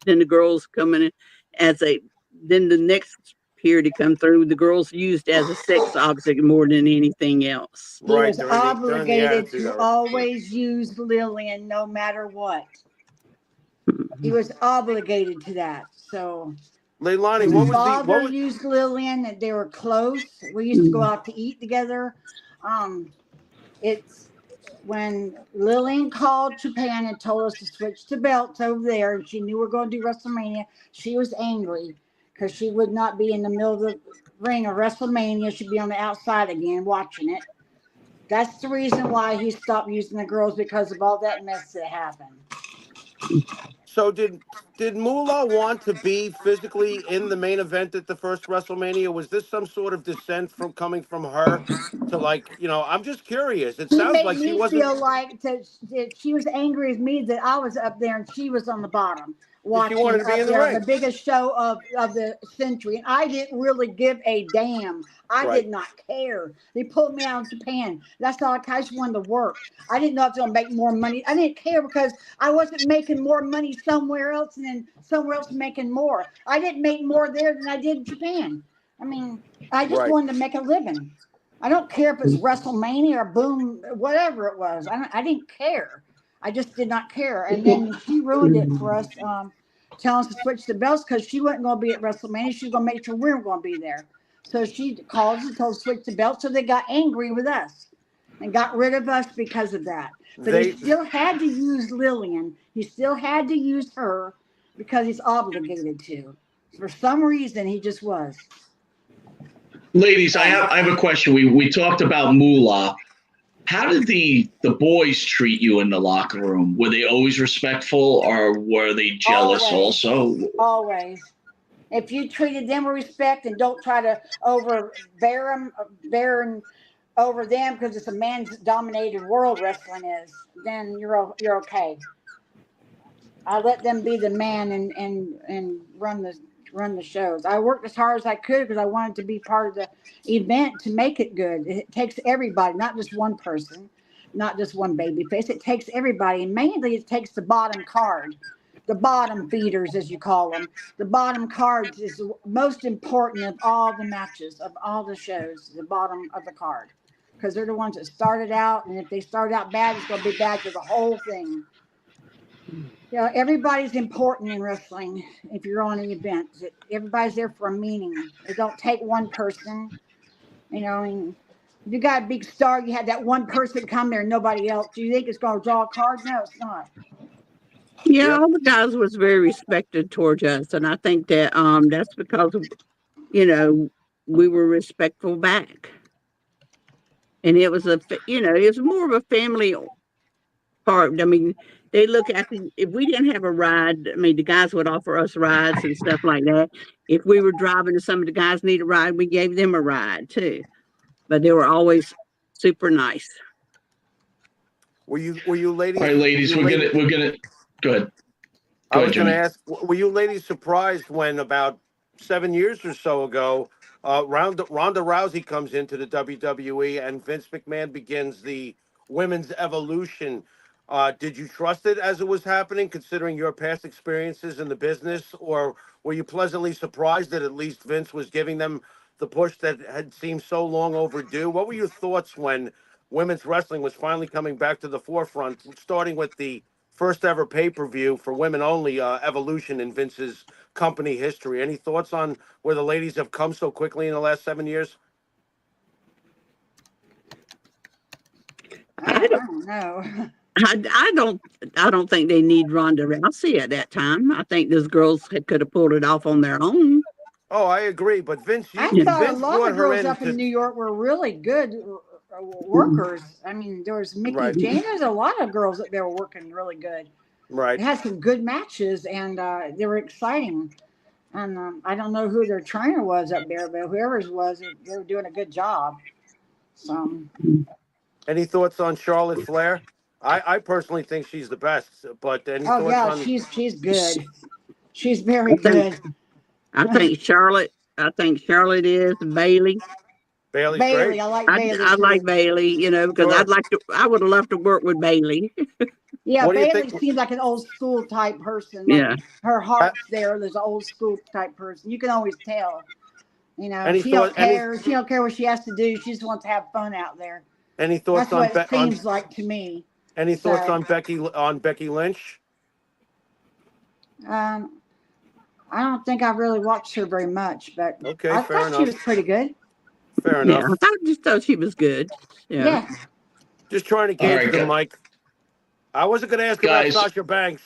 [SPEAKER 2] the girls coming in as then the next period to come through, the girls used as a sex object more than anything else.
[SPEAKER 3] He
[SPEAKER 4] Right.
[SPEAKER 3] was
[SPEAKER 4] During the
[SPEAKER 3] obligated
[SPEAKER 4] Attitude
[SPEAKER 3] to
[SPEAKER 4] Era.
[SPEAKER 3] always use Lillian no matter what. He was obligated to that. So
[SPEAKER 4] Leilani,
[SPEAKER 3] his
[SPEAKER 4] what was the
[SPEAKER 3] father used Lillian, and they were close. We used to go out to eat together. It's when Lillian called Japan and told us to switch to belts over there, and she knew we were going to do WrestleMania. She was angry because she would not be in the middle of the ring of WrestleMania. She'd be on the outside again watching it. That's the reason why he stopped using the girls, because of all that mess that happened.
[SPEAKER 4] So did Moolah want to be physically in the main event at the first WrestleMania? Was this some sort of dissent from coming from her to, like, I'm just curious. It
[SPEAKER 3] He
[SPEAKER 4] sounds
[SPEAKER 3] made
[SPEAKER 4] like she
[SPEAKER 3] me
[SPEAKER 4] wasn't.
[SPEAKER 3] feel like that she was angry with me that I was up there and she was on the bottom
[SPEAKER 4] She wanted
[SPEAKER 3] watching
[SPEAKER 4] to be
[SPEAKER 3] up
[SPEAKER 4] in the
[SPEAKER 3] there the
[SPEAKER 4] ring.
[SPEAKER 3] biggest show of the century, and I didn't really give a damn. I
[SPEAKER 4] Right.
[SPEAKER 3] did not care. They pulled me out of Japan. That's all. I just wanted to work. I didn't know if I was going to make more money. I didn't care because I wasn't making more money somewhere else and then somewhere else making more. I didn't make more there than I did in Japan. I mean, I just
[SPEAKER 4] Right.
[SPEAKER 3] wanted to make a living. I don't care if it's WrestleMania or Boom, whatever it was. I didn't care. I just did not care. And then she ruined it for us, telling us to switch the belts because she wasn't going to be at WrestleMania. She was going to make sure we were going to be there. So she called us and told us to switch the belts. So they got angry with us and got rid of us because of that. But he
[SPEAKER 4] They
[SPEAKER 3] still had to use Lillian. He still had to use her because he's obligated to. For some reason, he just was.
[SPEAKER 1] Ladies, I have a question. We talked about Moolah. How did the boys treat you in the locker room? Were they always respectful, or were they jealous
[SPEAKER 3] Always.
[SPEAKER 1] also?
[SPEAKER 3] Always. If you treated them with respect and don't try to bear over them because it's a man's dominated world wrestling is, then you're okay. I let them be the man and run the shows. I worked as hard as I could because I wanted to be part of the event to make it good. It takes everybody, not just one person, not just one baby face. It takes everybody, and mainly it takes the bottom card, the bottom feeders, as you call them. The bottom cards is the most important of all the matches, of all the shows, the bottom of the card. Because they're the ones that started out, and if they start out bad, it's going to be bad for the whole thing. Yeah, everybody's important in wrestling. If you're on an event, everybody's there for a meaning. It don't take one person. And if you got a big star, you had that one person come there, and nobody else. Do you think it's going to draw a card? No, it's not.
[SPEAKER 2] Yeah,
[SPEAKER 4] Yep.
[SPEAKER 2] all the guys was very respected towards us, and I think that that's because we were respectful back, and it was it was more of a family part. I mean, they look at if we didn't have a ride. I mean, the guys would offer us rides and stuff like that. If we were driving and some of the guys need a ride, we gave them a ride too. But they were always super nice.
[SPEAKER 4] Were you
[SPEAKER 1] All
[SPEAKER 4] ladies?
[SPEAKER 1] right, ladies, we're gonna go ahead.
[SPEAKER 4] I
[SPEAKER 1] Go
[SPEAKER 4] was
[SPEAKER 1] ahead,
[SPEAKER 4] going to
[SPEAKER 1] Jimmy.
[SPEAKER 4] ask, were you ladies surprised when about 7 years or so ago, Ronda Rousey comes into the WWE, and Vince McMahon begins the women's evolution. Did you trust it as it was happening, considering your past experiences in the business, or were you pleasantly surprised that at least Vince was giving them the push that had seemed so long overdue? What were your thoughts when women's wrestling was finally coming back to the forefront, starting with the first ever pay-per-view for women only, evolution in Vince's company history? Any thoughts on where the ladies have come so quickly in the last 7 years?
[SPEAKER 3] I don't know.
[SPEAKER 2] I don't think they need Ronda Rousey at that time. I think those girls could have pulled it off on their own.
[SPEAKER 4] Oh, I agree. But Vince,
[SPEAKER 3] I
[SPEAKER 4] Vince
[SPEAKER 3] thought a lot
[SPEAKER 4] brought
[SPEAKER 3] of
[SPEAKER 4] her
[SPEAKER 3] girls up in New York were really good workers. I mean, there was Mickey
[SPEAKER 4] Right.
[SPEAKER 3] James. There's a lot of girls that they were working really good.
[SPEAKER 4] Right.
[SPEAKER 3] They had some good matches, and they were exciting. And I don't know who their trainer was up there, but whoever's was, they were doing a good job. So,
[SPEAKER 4] Any thoughts on Charlotte Flair? I personally think she's the best, but any
[SPEAKER 3] oh
[SPEAKER 4] thoughts
[SPEAKER 3] yeah,
[SPEAKER 4] on
[SPEAKER 3] she's good. She's very good.
[SPEAKER 2] I think Charlotte. I think Charlotte is Bailey.
[SPEAKER 4] Bailey's
[SPEAKER 3] Bailey,
[SPEAKER 4] great?
[SPEAKER 3] I like Bailey
[SPEAKER 2] I
[SPEAKER 3] too.
[SPEAKER 2] like Bailey, because
[SPEAKER 4] Sure.
[SPEAKER 2] I would have loved to work with Bailey.
[SPEAKER 3] Yeah,
[SPEAKER 4] What do you
[SPEAKER 3] Bailey
[SPEAKER 4] think-
[SPEAKER 3] seems like an old school type person. Like
[SPEAKER 2] Yeah.
[SPEAKER 3] her heart's there's an old school type person. You can always tell. You know,
[SPEAKER 4] Any
[SPEAKER 3] she don't
[SPEAKER 4] thought- any-
[SPEAKER 3] care. She don't care what she has to do. She just wants to have fun out there.
[SPEAKER 4] Any thoughts
[SPEAKER 3] That's
[SPEAKER 4] on,
[SPEAKER 3] what it seems like to me.
[SPEAKER 4] any thoughts
[SPEAKER 3] So-
[SPEAKER 4] on Becky Lynch?
[SPEAKER 3] I don't think I've really watched her very much, but
[SPEAKER 4] Okay,
[SPEAKER 3] I
[SPEAKER 4] fair
[SPEAKER 3] thought
[SPEAKER 4] enough.
[SPEAKER 3] she was pretty good.
[SPEAKER 4] Fair
[SPEAKER 2] Yeah.
[SPEAKER 4] enough.
[SPEAKER 2] I just thought she was good. Yeah.
[SPEAKER 3] Yeah.
[SPEAKER 4] Just trying to
[SPEAKER 1] All
[SPEAKER 4] gauge
[SPEAKER 1] right,
[SPEAKER 4] them,
[SPEAKER 1] good.
[SPEAKER 4] Mike. I wasn't going to ask
[SPEAKER 1] Guys.
[SPEAKER 4] about Sasha Banks.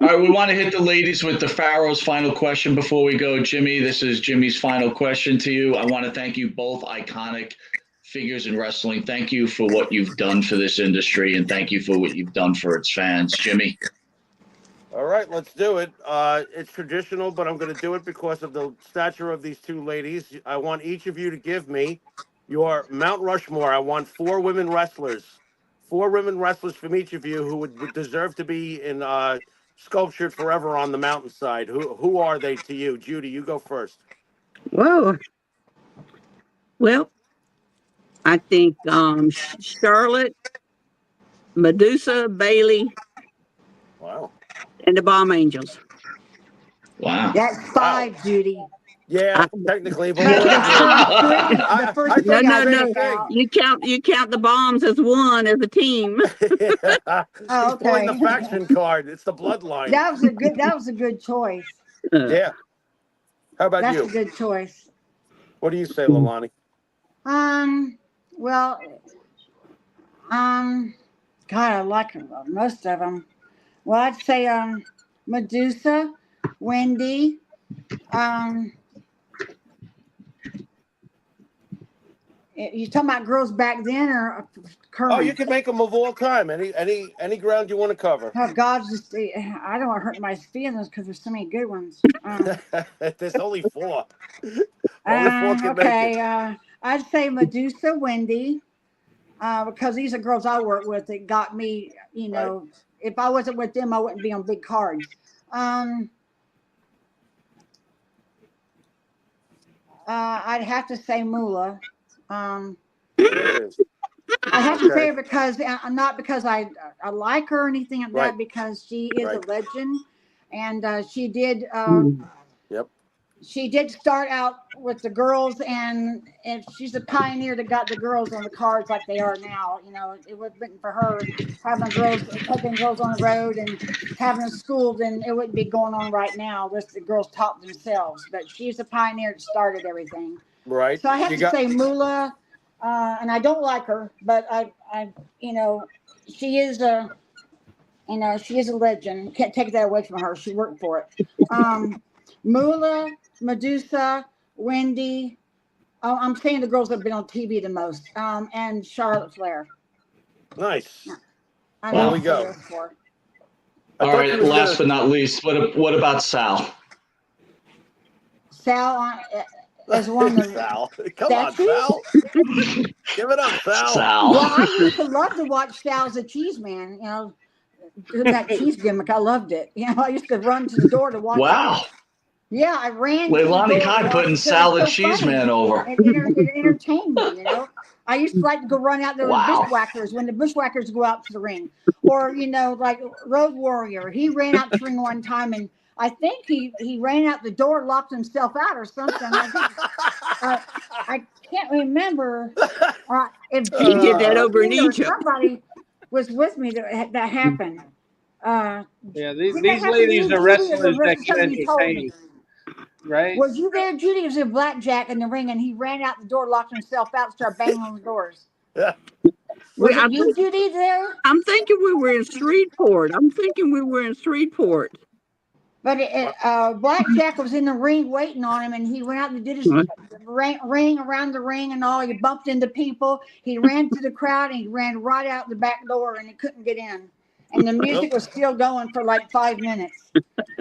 [SPEAKER 1] All right, we want to hit the ladies with the Pharaoh's final question before we go. Jimmy, this is Jimmy's final question to you. I want to thank you both, iconic figures in wrestling. Thank you for what you've done for this industry, and thank you for what you've done for its fans. Jimmy.
[SPEAKER 4] All right, let's do it. It's traditional, but I'm going to do it because of the stature of these two ladies. I want each of you to give me your Mount Rushmore. I want 4 women wrestlers. 4 women wrestlers from each of you who would deserve to be in sculptured forever on the mountainside. Who are they to you? Judy, you go first.
[SPEAKER 2] Whoa. Well, I think Charlotte, Medusa, Bailey,
[SPEAKER 4] Wow.
[SPEAKER 2] and the Bomb Angels.
[SPEAKER 1] Wow.
[SPEAKER 3] That's 5, Judy.
[SPEAKER 4] Yeah, technically, but
[SPEAKER 3] But
[SPEAKER 4] I-
[SPEAKER 3] the first
[SPEAKER 4] I-
[SPEAKER 3] three
[SPEAKER 2] No,
[SPEAKER 3] I
[SPEAKER 2] no,
[SPEAKER 3] picked out.
[SPEAKER 2] You count the bombs as one as a team.
[SPEAKER 3] Oh,
[SPEAKER 4] He's pulling the
[SPEAKER 3] okay.
[SPEAKER 4] faction card. It's the bloodline.
[SPEAKER 3] That was a good choice.
[SPEAKER 4] Yeah. How about
[SPEAKER 3] That's
[SPEAKER 4] you?
[SPEAKER 3] a good choice.
[SPEAKER 4] What do you say, Leilani?
[SPEAKER 3] Well, God, I like most of them. Well, I'd say Medusa, Wendy, you talking about girls back then or current?
[SPEAKER 4] Oh, you can make them of all time. Any ground you want to cover.
[SPEAKER 3] Oh, God, just I don't want to hurt my feelings because there's so many good ones.
[SPEAKER 4] There's only 4. Only 4 can make it.
[SPEAKER 3] I'd say Medusa, Wendy, because these are girls I work with that got me. You know, if I wasn't with them, I wouldn't be on big cards. I'd have to say Moolah.
[SPEAKER 4] There it is.
[SPEAKER 3] I have to
[SPEAKER 4] Okay.
[SPEAKER 3] say her because not because I like her or anything like
[SPEAKER 4] Right.
[SPEAKER 3] that, because she is a
[SPEAKER 4] Right.
[SPEAKER 3] legend, and she did.
[SPEAKER 4] Yep.
[SPEAKER 3] She did start out with the girls, and she's a pioneer that got the girls on the cards like they are now. You know, it would have been for her having girls, taking girls on the road and having a school, then it wouldn't be going on right now. Just the girls taught themselves, but she's a pioneer that started everything.
[SPEAKER 4] Right.
[SPEAKER 3] So I have
[SPEAKER 4] You
[SPEAKER 3] to
[SPEAKER 4] got-
[SPEAKER 3] say Moolah, and I don't like her, but I, you know, she is a legend. Can't take that away from her. She worked for it. Moolah, Medusa, Wendy. Oh, I'm saying the girls that have been on TV the most. And Charlotte Flair.
[SPEAKER 4] Nice.
[SPEAKER 3] I
[SPEAKER 1] There
[SPEAKER 3] know
[SPEAKER 1] we
[SPEAKER 3] who
[SPEAKER 4] go.
[SPEAKER 3] those for.
[SPEAKER 4] I
[SPEAKER 1] All
[SPEAKER 4] thought
[SPEAKER 1] right,
[SPEAKER 4] you was
[SPEAKER 1] last but
[SPEAKER 4] gonna-
[SPEAKER 1] not least, what about Sal?
[SPEAKER 3] Sal as one of the.
[SPEAKER 4] Sal. Come on,
[SPEAKER 3] That's
[SPEAKER 4] Sal. Give it up, Sal.
[SPEAKER 1] Sal.
[SPEAKER 3] Well, I used to love to watch Sal as a cheese man. You know, doing that cheese gimmick. I loved it. You know, I used to run to the door to watch.
[SPEAKER 1] Wow.
[SPEAKER 3] Yeah, I ran to the
[SPEAKER 1] Leilani
[SPEAKER 3] door.
[SPEAKER 1] Kai
[SPEAKER 3] Well,
[SPEAKER 1] putting
[SPEAKER 3] it was
[SPEAKER 1] Salad
[SPEAKER 3] so
[SPEAKER 1] Cheese
[SPEAKER 3] funny.
[SPEAKER 1] Man over.
[SPEAKER 3] It entertained me, you know. I used to like to go run out there with
[SPEAKER 1] Wow.
[SPEAKER 3] bushwhackers when the bushwhackers go out to the ring, or like Road Warrior. He ran out to the ring one time, and I think he ran out the door, locked himself out, or something. I can't remember if
[SPEAKER 2] He did
[SPEAKER 3] Judy
[SPEAKER 2] that
[SPEAKER 3] was
[SPEAKER 4] Uh,
[SPEAKER 3] with
[SPEAKER 2] over in
[SPEAKER 3] me or
[SPEAKER 2] Egypt.
[SPEAKER 3] somebody was with me that happened.
[SPEAKER 5] Yeah,
[SPEAKER 3] Did that
[SPEAKER 5] these
[SPEAKER 3] happen to
[SPEAKER 5] ladies
[SPEAKER 3] you,
[SPEAKER 5] are
[SPEAKER 3] Judy,
[SPEAKER 5] wrestlers
[SPEAKER 3] or
[SPEAKER 5] that
[SPEAKER 3] was
[SPEAKER 5] can
[SPEAKER 3] something you told me?
[SPEAKER 5] entertain, right?
[SPEAKER 3] Was you there, Judy? It was a blackjack in the ring, and he ran out the door, locked himself out, started banging on the doors. Was it you, Judy, there?
[SPEAKER 2] I'm thinking we were in Shreveport. I'm thinking we were in Shreveport.
[SPEAKER 3] But Blackjack was in the ring waiting on him, and he went out and did his ring around the ring and all. He bumped into people. He ran to the crowd, and he ran right out the back door, and he couldn't get in. And the music was still going for like 5 minutes.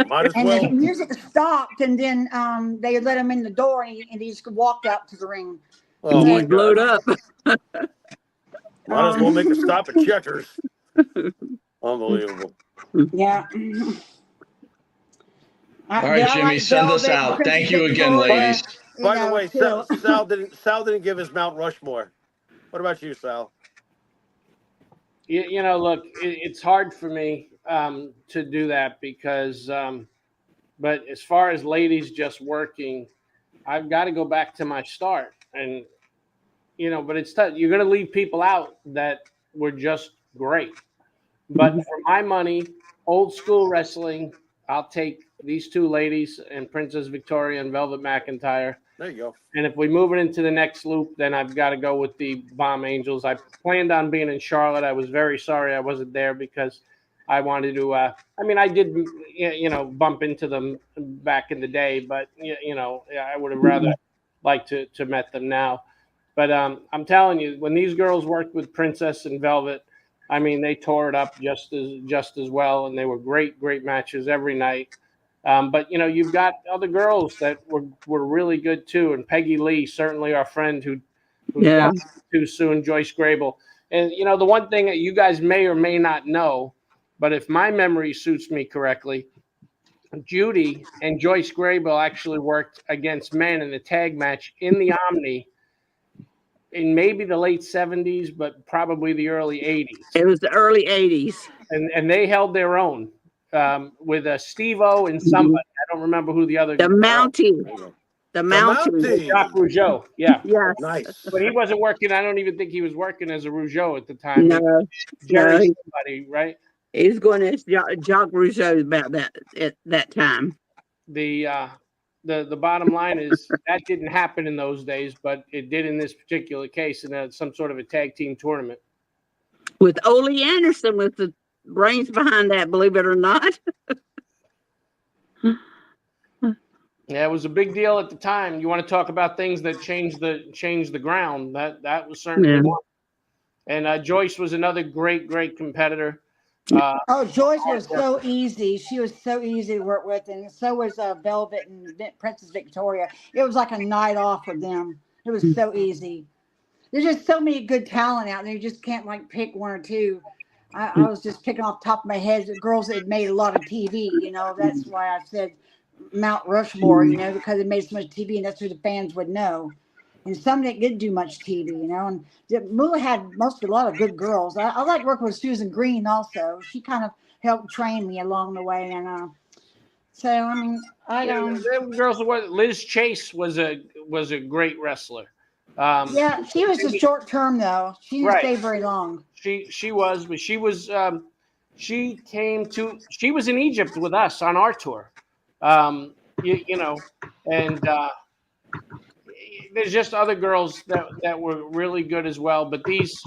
[SPEAKER 4] might as
[SPEAKER 3] And the
[SPEAKER 4] well.
[SPEAKER 3] music stopped, and then they let him in the door, and he just walked out to the ring.
[SPEAKER 4] Oh
[SPEAKER 2] He
[SPEAKER 4] my
[SPEAKER 2] blowed
[SPEAKER 4] God!
[SPEAKER 2] up.
[SPEAKER 4] Might as well make a stop at Checkers. Unbelievable.
[SPEAKER 3] Yeah.
[SPEAKER 1] All right,
[SPEAKER 3] I
[SPEAKER 1] Jimmy,
[SPEAKER 3] like
[SPEAKER 1] send us
[SPEAKER 3] Velvet and
[SPEAKER 1] out.
[SPEAKER 3] Princess
[SPEAKER 1] Thank you again,
[SPEAKER 3] Victoria,
[SPEAKER 1] ladies.
[SPEAKER 4] By the way,
[SPEAKER 3] too.
[SPEAKER 4] Sal didn't give his Mount Rushmore. What about you, Sal?
[SPEAKER 5] You know, look, it's hard for me to do that because, but as far as ladies just working, I've got to go back to my start. And, you know, but it's tough. You're going to leave people out that were just great. But for my money, old school wrestling, I'll take these two ladies and Princess Victoria and Velvet McIntyre.
[SPEAKER 4] There you go.
[SPEAKER 5] And if we move it into the next loop, then I've got to go with the Bomb Angels. I planned on being in Charlotte. I was very sorry I wasn't there because I wanted to. I mean, I did, bump into them back in the day, but I would have rather liked to met them now. But I'm telling you, when these girls worked with Princess and Velvet, I mean, they tore it up just as well, and they were great matches every night. But you've got other girls that were really good too, and Peggy Lee, certainly our friend who's
[SPEAKER 2] Yeah.
[SPEAKER 5] gone too soon, Joyce Grable. And the one thing that you guys may or may not know, but if my memory suits me correctly, Judy and Joyce Grable actually worked against men in a tag match in the Omni in maybe the late 70s, but probably the early 80s.
[SPEAKER 2] It was the early 80s.
[SPEAKER 5] And they held their own with Steve-O and somebody. I don't remember who the other
[SPEAKER 2] The
[SPEAKER 5] guy was.
[SPEAKER 2] Mountie. The Mountie.
[SPEAKER 5] Jacques Rougeau, yeah.
[SPEAKER 2] Yes.
[SPEAKER 4] Nice.
[SPEAKER 5] But he wasn't working. I don't even think he was working as a Rougeau at the time.
[SPEAKER 2] No.
[SPEAKER 5] Jerry
[SPEAKER 2] No.
[SPEAKER 5] somebody, right?
[SPEAKER 2] He's going to Jacques Rougeau about that at that time.
[SPEAKER 5] The bottom line is that didn't happen in those days, but it did in this particular case in some sort of a tag team tournament.
[SPEAKER 2] With Ole Anderson with the brains behind that, believe it or not.
[SPEAKER 5] Yeah, it was a big deal at the time. You want to talk about things that changed the ground? That was certainly one. And Joyce was another great competitor.
[SPEAKER 3] Joyce was so easy. She was so easy to work with, and so was Velvet and Princess Victoria. It was like a night off for them. It was so easy. There's just so many good talent out there. You just can't pick one or two. I was just picking off the top of my head the girls that had made a lot of TV. That's why I said Mount Rushmore. Because it made so much TV, and that's who the fans would know. And some that didn't do much TV, and Moolah had a lot of good girls. I like working with Susan Green also. She kind of helped train me along the way, and so I mean,
[SPEAKER 5] girls. Liz Chase was a great wrestler.
[SPEAKER 3] Yeah, she was just short term though. She didn't stay very long.
[SPEAKER 5] She was, but she was. She was in Egypt with us on our tour. And there's just other girls that were really good as well. But these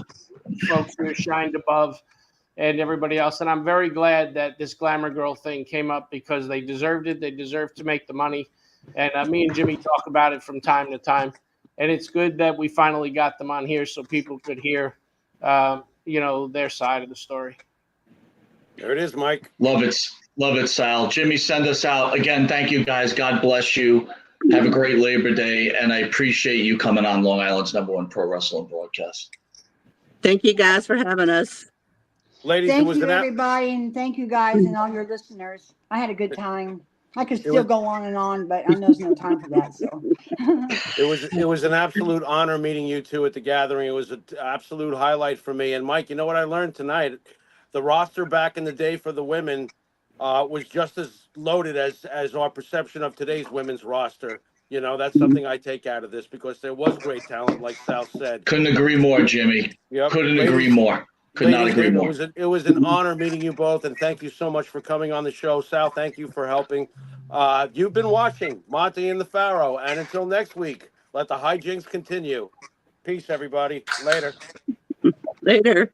[SPEAKER 5] folks here shined above and everybody else. And I'm very glad that this Glamour Girl thing came up because they deserved it. They deserved to make the money. And me and Jimmy talk about it from time to time. And it's good that we finally got them on here so people could hear, their side of the story.
[SPEAKER 4] There it is, Mike.
[SPEAKER 1] Love it, Sal. Jimmy, send us out. Again, thank you, guys. God bless you. Have a great Labor Day, and I appreciate you coming on Long Island's #1 pro wrestling broadcast.
[SPEAKER 2] Thank you guys for having us.
[SPEAKER 4] Ladies,
[SPEAKER 3] thank you, everybody, and thank you guys and all your listeners. I had a good time. I could
[SPEAKER 4] It
[SPEAKER 3] still
[SPEAKER 4] was
[SPEAKER 3] go on and on, but I know there's no time for that. So
[SPEAKER 4] it was an absolute honor meeting you two at the gathering. It was an absolute highlight for me. And Mike, you know what I learned tonight? The roster back in the day for the women was just as loaded as our perception of today's women's roster. You know, that's something I take out of this because there was great talent, like Sal said.
[SPEAKER 1] Couldn't agree more, Jimmy.
[SPEAKER 4] Yep,
[SPEAKER 1] Couldn't agree
[SPEAKER 4] ladies.
[SPEAKER 1] more. Could not
[SPEAKER 4] Ladies,
[SPEAKER 1] agree more.
[SPEAKER 4] it was an honor meeting you both, and thank you so much for coming on the show. Sal, thank you for helping. You've been watching Monte and the Pharaoh, and until next week, let the hijinks continue. Peace, everybody. Later.
[SPEAKER 2] Later.